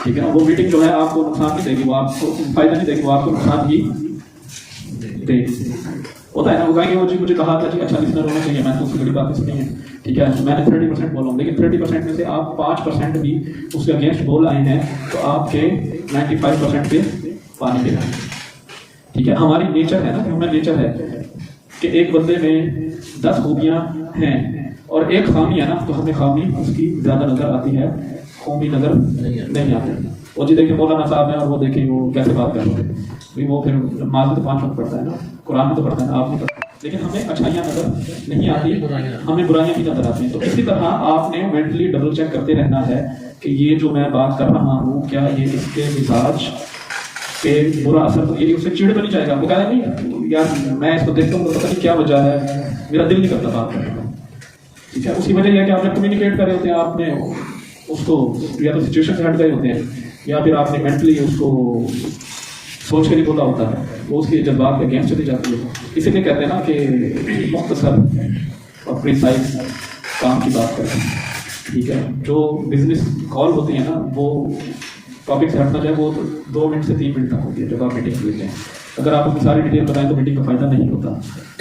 ठीक है। वो मीटिंग जो है आपको नुकसान नहीं देगी, वो आपको फायदा नहीं देगी, वो आपको नुकसान ही देगी। होता है ना, वो कहेंगे वो जी मुझे कहा था जी अच्छा लिसनर होना चाहिए, मैंने तो उसकी बड़ी बातें सुनी है, ठीक है, मैंने 30% बोला हूँ, लेकिन 30% में से आप 5% भी उसके अगेंस्ट बोल आए हैं, तो आपके 95% पे पानी देगा, ठीक है। हमारी नेचर है ना, ह्यूमन नेचर है कि एक बंदे में 10 खूबियाँ हैं और एक खामी है ना, तो हमें खामी उसकी ज़्यादा नज़र आती है, खूबी नज़र नहीं आती। और जी देखिए मौलाना साहब हैं और वो देखिए वो कैसे बात कर रहे हैं, वो फिर माल में तो 5 वक्त पढ़ता है ना, कुरान में तो पढ़ता है, आप नहीं पढ़ता, लेकिन हमें अच्छाइयाँ नज़र नहीं आती, हमें बुराइयाँ भी नज़र आती हैं। तो इसी तरह आपने मेंटली डबल चेक करते रहना है कि ये जो मैं बात कर रहा हूँ क्या ये इसके मिजाज पे बुरा असर, तो ये उससे चिढ़ तो नहीं जाएगा, वो कह नहीं यार मैं इसको देखता हूँ तो पता नहीं क्या वजह है, मेरा दिल नहीं करता बात करने का, ठीक है। उसकी वजह यह है कि आपने कम्युनिकेट कर रहे होते हैं, आपने उसको या तो सिचुएशन से हट गए होते हैं या फिर आपने मेंटली उसको सोच के नहीं बोला होता है, वो उसके जज्बात के अगेंस्ट चली जाती है। इसीलिए कहते हैं ना कि मुख्तसर और प्रिसाइज काम की बात करें, ठीक है। जो बिजनेस कॉल होती है ना वो टॉपिक से हटना चाहे वो तो 2 मिनट से 3 मिनट तक होती है जब आप मीटिंग लेते हैं। अगर आप अपनी सारी डिटेल बताएं तो मीटिंग का फायदा नहीं होता,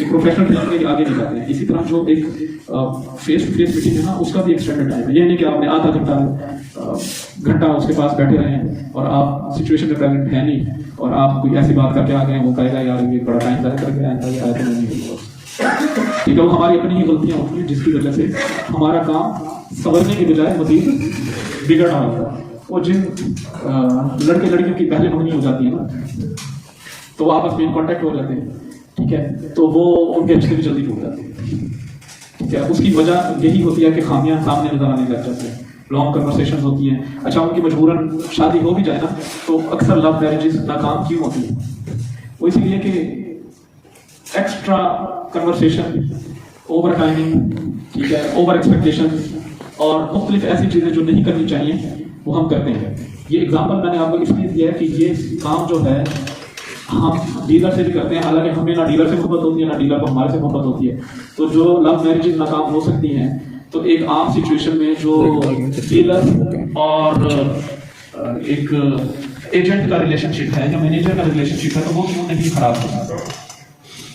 एक प्रोफेशनल तरीके आगे नहीं जाते हैं। इसी तरह जो एक फेस टू फेस मीटिंग है ना उसका भी एक स्टैंडर्ड टाइम है, ये नहीं कि आपने आधा घंटा उसके पास बैठे रहें और आप सिचुएशन में प्रेजेंट है नहीं और आप कोई ऐसी बात करके आ गए, वो कहेगा यार ये बड़ा टाइम ज़ाया करके आया था, ये आया तो नहीं हुआ, ठीक है। वो हमारी अपनी ही गलतियाँ होती हैं जिसकी वजह से हमारा काम संवरने की बजाय मजीद बिगड़ रहा होता है। और जिन लड़के लड़कियों की पहले मंगनी हो जाती है ना तो वो आपस में इन कॉन्टैक्ट हो जाते हैं, ठीक है, तो वो उनके रिश्ते भी जल्दी टूट जाते हैं, ठीक है। उसकी वजह यही होती है कि खामियां सामने नजर आने लग जाती हैं, लॉन्ग कन्वर्सेशन होती हैं। अच्छा उनकी मजबूरन शादी हो भी जाए ना तो अक्सर लव मैरिजेस नाकाम क्यों होती हैं? वो इसलिए कि एक्स्ट्रा कन्वर्सेशन, ओवर टाइमिंग, ठीक है, ओवर एक्सपेक्टेशन और मुख्तलिफ ऐसी चीज़ें जो नहीं करनी चाहिए वो हम करते हैं। ये एग्जांपल मैंने आपको इसलिए दिया है कि ये काम जो है हम डीलर से भी करते हैं, हालांकि हमें ना डीलर से मोहब्बत होती है ना डीलर को हमारे से मोहब्बत होती है। तो जो लव मैरिजेज नाकाम हो सकती हैं तो एक आम सिचुएशन में जो डीलर और एक एजेंट का रिलेशनशिप है या मैनेजर का रिलेशनशिप है तो वो क्यों नहीं खराब होता,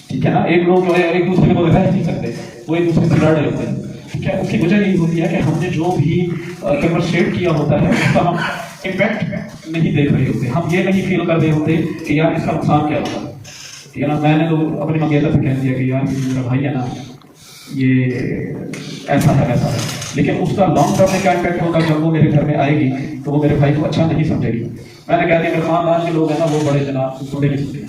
ठीक है ना। एक लोग जो है एक दूसरे को रह नहीं सकते, वो एक दूसरे से लड़ रहे होते हैं, ठीक है। उसकी वजह यही होती है कि हमने जो भी कन्वर्सेट किया होता है उसका हम इम्पैक्ट नहीं देख रहे होते, हम ये नहीं फील कर रहे होते कि यार इसका नुकसान क्या होगा, ठीक है ना। मैंने तो अपने मंगेतर से कह दिया कि यार मेरा भाई है ना ये ऐसा है वैसा है, लेकिन उसका लॉन्ग टर्म में क्या इम्पैक्ट होगा जब वो मेरे घर में आएगी तो वो मेरे भाई को अच्छा नहीं समझेगी, मैंने कह दिया मेरे खानदान के लोग हैं ना वो बड़े जनाब बड़े किस्म के,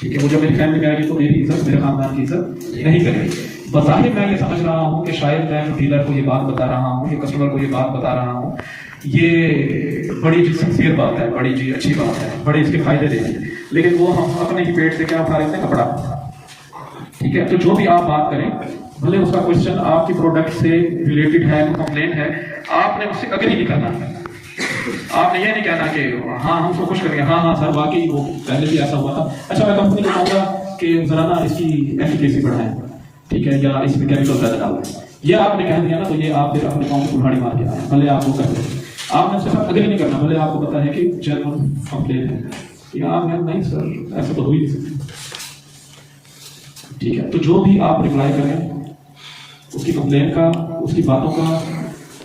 ठीक है, वो जब मेरी फैमिली में आएगी तो मेरी इज्जत मेरे खानदान की इज्जत नहीं करेगी। बज़ाहिर मैं ये समझ रहा हूँ कि शायद मैं डीलर को ये बात बता रहा हूँ, ये कस्टमर को ये बात बता रहा हूँ, ये बड़ी जी सिंसियर बात है, बड़ी जी अच्छी बात है, बड़े इसके फायदे देंगे, लेकिन वो हम अपने ही पेट से क्या उठा लेते हैं, कपड़ा। ठीक है, तो जो भी आप बात करें, भले उसका क्वेश्चन आपकी प्रोडक्ट से रिलेटेड है, कंप्लेन है, आपने उससे अग्री नहीं करना। आपने ये नहीं कहना कि हाँ हम उसको खुश करेंगे, हाँ हाँ सर वाकई वो पहले भी ऐसा हुआ था, अच्छा मैं कंपनी को कहूँगा कि जरा ना इसकी एफिकेसी बढ़ाएं, ठीक है, या इसमें केमिकल ज़्यादा डालें, ये आपने कह दिया ना, तो ये आप फिर अपने काम को कुल्हाड़ी मार के आए, भले आप वो कर रहे हैं, आपने उसके साथ अग्री नहीं करना, भले आपको पता है कि जेन्युइन कंप्लेन है, या आपने नहीं सर ऐसा तो हो ही नहीं सकता। ठीक है, तो जो भी आप रिप्लाई करें उसकी कंप्लेन का, उसकी बातों का,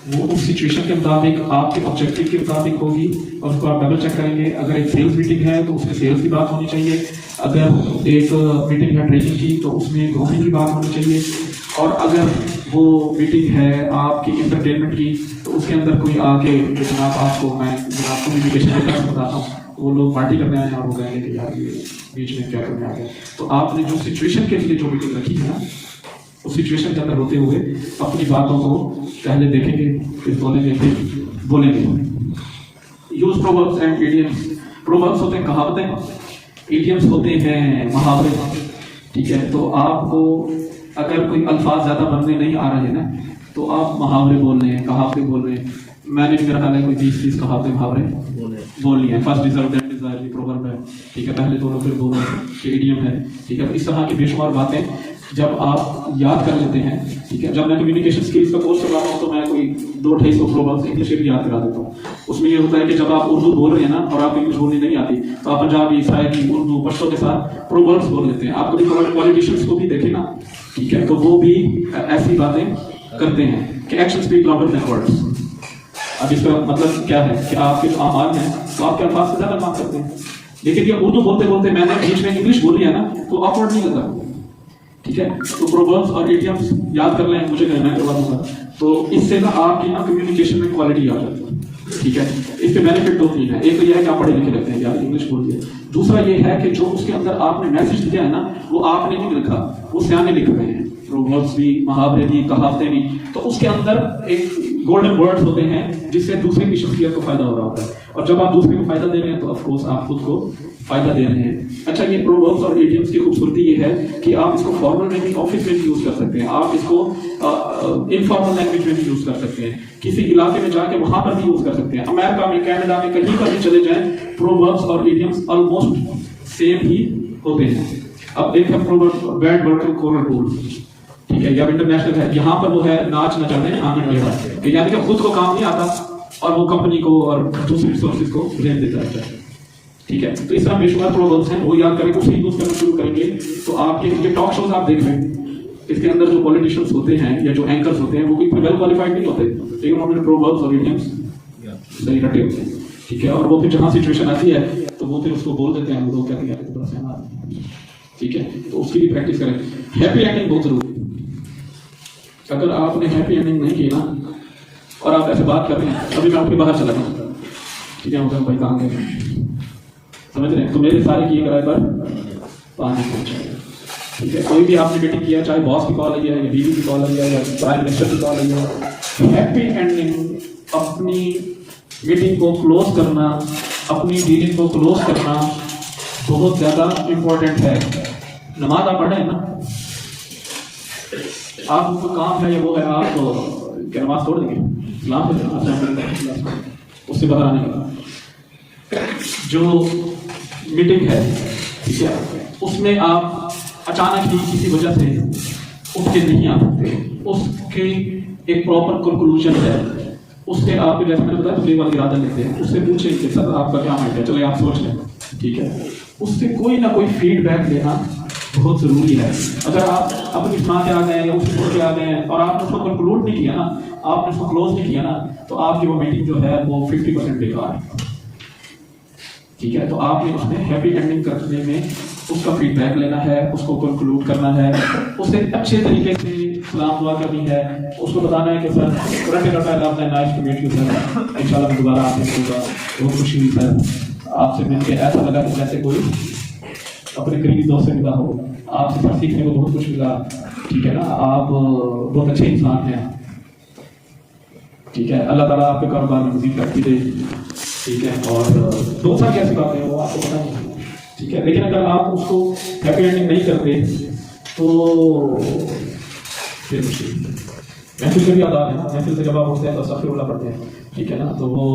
वो उस सिचुएशन के मुताबिक आपके ऑब्जेक्टिव के मुताबिक होगी, और उसको आप डबल चेक करेंगे। अगर एक सेल्स मीटिंग है तो उसमें सेल्स की बात होनी चाहिए, अगर एक मीटिंग है ट्रेनिंग की तो उसमें ग्रोथिंग की बात होनी चाहिए, और अगर वो मीटिंग है आपकी इंटरटेनमेंट की तो उसके अंदर कोई आके जनाब आपको मैं जनाब कम्युनिकेशन के तरफ बताता हूँ, वो लोग पार्टी करने आए हैं और वो कहेंगे कि यार ये बीच में क्या करने आ गया, तो आपने जो सिचुएशन के लिए जो मीटिंग रखी है ना, उस सिचुएशन के अंदर होते हुए अपनी बातों को पहले देखेंगे, फिर बोलेंगे, फिर बोलेंगे। Use proverbs and idioms. Proverbs होते हैं कहावतें, इडियम्स होते हैं मुहावरे। ठीक है, तो आपको अगर कोई अल्फाज ज़्यादा बनने नहीं आ रहे ना, तो आप मुहावरे बोल रहे हैं, कहावतें बोल रहे हैं। मैंने भी मेरा ख्याल है कोई 20-30 कहावतें मुहावरे बोल लिए हैं। फर्स्ट डिजर्व दैट डिजायर, ये प्रोवर्ब है, ठीक है, पहले दोनों फिर बोलो कि इडियम है। ठीक है, तो इस तरह की बेशुमार बातें जब आप याद कर लेते हैं, ठीक है, जब मैं कम्युनिकेशन स्किल्स का कोर्स चला रहा हूँ तो मैं कोई 2-250 प्रोवर्ब्स इंग्लिश भी याद करा देता हूँ। उसमें ये होता है कि जब आप उर्दू बोल रहे हैं ना और आपको इंग्लिश बोलनी नहीं आती, तो आप पंजाबी, सराइकी, उर्दू, पश्तो के साथ प्रोवर्ब्स बोल लेते हैं। आप कभी पॉलिटिशियंस को भी देखें ना, ठीक है, तो वो भी ऐसी बातें करते हैं कि action speak louder than words. अब इसका मतलब क्या है कि आपके जो अमाल हैं तो आपके अल्फाज से ज्यादा काम करते हैं, लेकिन ये उर्दू बोलते बोलते मैंने बीच में इंग्लिश बोली है ना, तो ऑकवर्ड नहीं लगा। ठीक है, तो प्रोवर्ब्स और इडियम्स याद कर लें, मुझे कहना करवा दूंगा, तो इससे ना आपकी ना कम्युनिकेशन में क्वालिटी आ जाती है। ठीक है, इसके बेनिफिट 2-3 है। एक तो यह है कि आप पढ़े लिखे रहते हैं, यार इंग्लिश बोल दिया। दूसरा ये है कि जो उसके अंदर आपने मैसेज दिया है ना, वो आपने नहीं लिखा, वो सियाने लिख रहे हैं। प्रोवर्ब्स भी, मुहावरे भी, कहावतें भी, तो उसके अंदर एक गोल्डन वर्ड्स होते हैं जिससे दूसरे की शख्सियत को फायदा हो रहा होता है, और जब आप दूसरे को फायदा दे रहे हैं तो ऑफ कोर्स आप खुद को फायदा दे रहे हैं। अच्छा, ये प्रोवर्ब्स और इडियम्स की खूबसूरती ये है कि आप इसको फॉर्मल में भी, ऑफिस में भी यूज कर सकते हैं, आप इसको इनफॉर्मल लैंग्वेज में भी यूज कर सकते हैं, किसी इलाके में जाके वहां पर भी यूज कर सकते हैं। अमेरिका में, कनाडा में, कहीं पर भी चले जाएं, प्रोवर्ब्स और इडियम्स ऑलमोस्ट सेम ही होते हैं। अब एक है प्रोवर्ब बैड वर्कल कोरल रूल, ठीक है, या इंटरनेशनल है, यहाँ पर वो है नाच न जाने आंगन टेढ़ा, कि यानी कि खुद को काम नहीं आता और वो कंपनी को और दूसरी रिसोर्सेज को ब्लेम देता रहता है। ठीक है, तो इस तरह बेशुमार प्रोवर्ब्स हैं, वो याद करेंगे, उसे यूज करना शुरू करेंगे तो आपके टॉक शोज आप देख लें, इसके अंदर जो पॉलिटिशियंस होते हैं या जो एंकर्स होते हैं वो कोई वेल क्वालिफाइड नहीं होते, लेकिन उन्होंने प्रोवर्ब्स और इडियम्स सही रटे होते हैं। ठीक है, और वो फिर जहाँ सिचुएशन आती है तो वो फिर उसको बोल देते हैं, वो लोग कहते हैं थोड़ा सा। ठीक है, तो उसकी भी प्रैक्टिस करें। हैप्पी एंडिंग बहुत जरूरी है। अगर आपने हैप्पी एंडिंग नहीं की ना और आप ऐसे बात कर रहे हैं, अभी मैं उठ के बाहर चला गया, ठीक है, भाई कहाँ गए, समझ रहे हैं, तो मेरे सारे किए कराए पर पानी पहुंचाएगा। ठीक है, कोई भी आपने मीटिंग किया, चाहे बॉस की कॉल आई है या बीवी की कॉल आई है या प्राइम मिनिस्टर की कॉल आई है, हैप्पी एंडिंग, अपनी मीटिंग को क्लोज करना, अपनी डीलिंग को क्लोज करना बहुत ज्यादा इंपॉर्टेंट है। नमाज आप पढ़ रहे हैं ना, आपको काम है या वो है, आप क्या नमाज तोड़ देंगे, उससे बाहर आने का जो मीटिंग है, ठीक है, उसमें आप अचानक ही किसी वजह से उठ के नहीं आ सकते, उसके एक प्रॉपर कंक्लूजन है, उससे आप जैसे मैंने बताया तकलीफ वाली इरादा लेते हैं, उससे पूछें कि सर आपका क्या माइंड है, चले आप सोच लें। ठीक है, उससे कोई ना कोई फीडबैक लेना बहुत जरूरी है। अगर आप अपनी सुना के आ गए या उससे छोड़ के आ गए और आपने उसको कंक्लूड नहीं किया ना, आपने उसको क्लोज नहीं किया ना, तो आपकी वो मीटिंग जो है वो 50% बेकार है। ठीक है, तो आपने उसमें हैप्पी एंडिंग करने में उसका फीडबैक लेना है, उसको कंक्लूड करना है, उसे अच्छे तरीके से सलाम दुआ करनी है, उसको बताना है कि सर रटे रटा nice to meet you sir, इंशाल्लाह मैं दोबारा आपसे मिलूंगा, बहुत खुशी हुई सर, आपसे मिलकर ऐसा लगा कि जैसे कोई अपने करीबी दोस्त से मिला हो, आपसे पर सीखने को बहुत कुछ मिला। ठीक है ना, आप बहुत अच्छे इंसान हैं। ठीक है, अल्लाह ताला आपके कारोबार में मज़ीद तरक्की दे। ठीक है, और दोस्त कैसी बात है वो आपको पता नहीं। ठीक है, लेकिन अगर आप उसको हैप्पी एंडिंग नहीं करते तो फिर मुश्किल। महफिल के भी आदाब है ना, महफिल से जब आप उठते हैं तो अस्तगफिरुल्लाह पढ़ते हैं। ठीक है ना, तो वो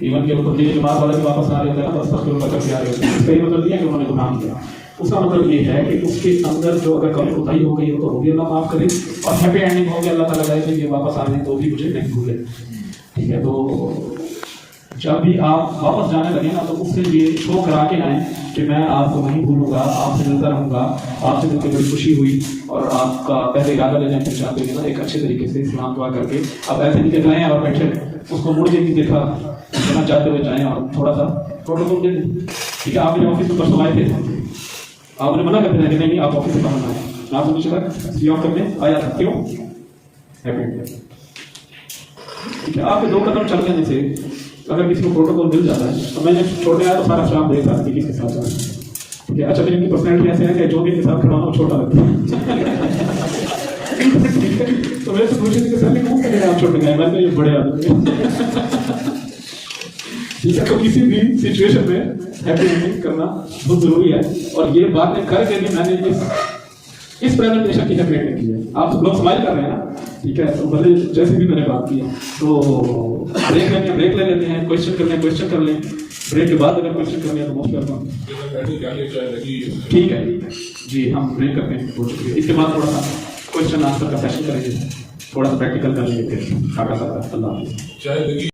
इवन के ऊपर ये जमात वाले भी वापस आ रहे होते हैं तो अस्तगफिरुल्लाह करके आ रहे होते हैं। इसका ये मतलब नहीं है कि उन्होंने गुनाह किया। उसका मतलब ये है कि उसके अंदर जो अगर कभी खुदाई हो गई हो तो वो भी अल्लाह माफ़ करे, और हैप्पी एंडिंग हो गया अल्लाह ताला चाहे कि ये वापस आ रहे हैं तो भी मुझे नहीं भूले। ठीक है, तो जब भी आप वापस जाने लगे ना तो उससे ये शो करा के आए कि मैं आपको नहीं भूलूंगा, आपसे मिलता रहूंगा, आपसे मिलकर बड़ी खुशी हुई, और आपका पहले इरादा ले जाए चाहते हुए ना एक अच्छे तरीके से इस्लाम दुआ करके आप ऐसे नहीं जाएँ और बैठे उसको मुड़ के नहीं देखा जाना चाहते हुए जाएँ और थोड़ा सा प्रोटोकॉल दे दें। ठीक है, आप मेरे ऑफिस में परसों आए थे, आपने मना करते हैं कि नहीं आप ऑफिस से कम आए, मैं आपको पूछा था सी ऑफ करने आया था, क्यों? ठीक है, आपके 2 कदम चल जाने से अगर किसी को प्रोटोकॉल मिल जाता है तो मैंने छोड़ने आया तो सारा शाम देख रहा कि किसके साथ जाना है। ठीक है, अच्छा मेरी इनकी पर्सनैलिटी ऐसे है कि जो भी इनके साथ खड़ा हो छोटा लगता है। ठीक है, तो मेरे से पूछे थे कि सर ने कौन करेगा आप छोटे गए, मैंने ये बड़े आदमी हैं। ठीक है, तो किसी भी सिचुएशन में हैप्पी एंडिंग करना बहुत जरूरी है, और ये बातें करके भी मैंने इस प्रेजेंटेशन की हैप्पी एंडिंग की है। आप सब लोग स्माइल कर रहे हैं ना, ठीक है, तो भले जैसे भी मैंने बात की है तो ब्रेक ले लेते हैं, क्वेश्चन करने हैं क्वेश्चन कर लें, ब्रेक के बाद अगर क्वेश्चन करने हैं तो मोस्ट वेलकम। ठीक है जी, हम ब्रेक करते हैं, इसके बाद थोड़ा सा क्वेश्चन आंसर का सेशन करेंगे, थोड़ा सा प्रैक्टिकल कर लेंगे, फिर अल्लाह हाफ़िज़।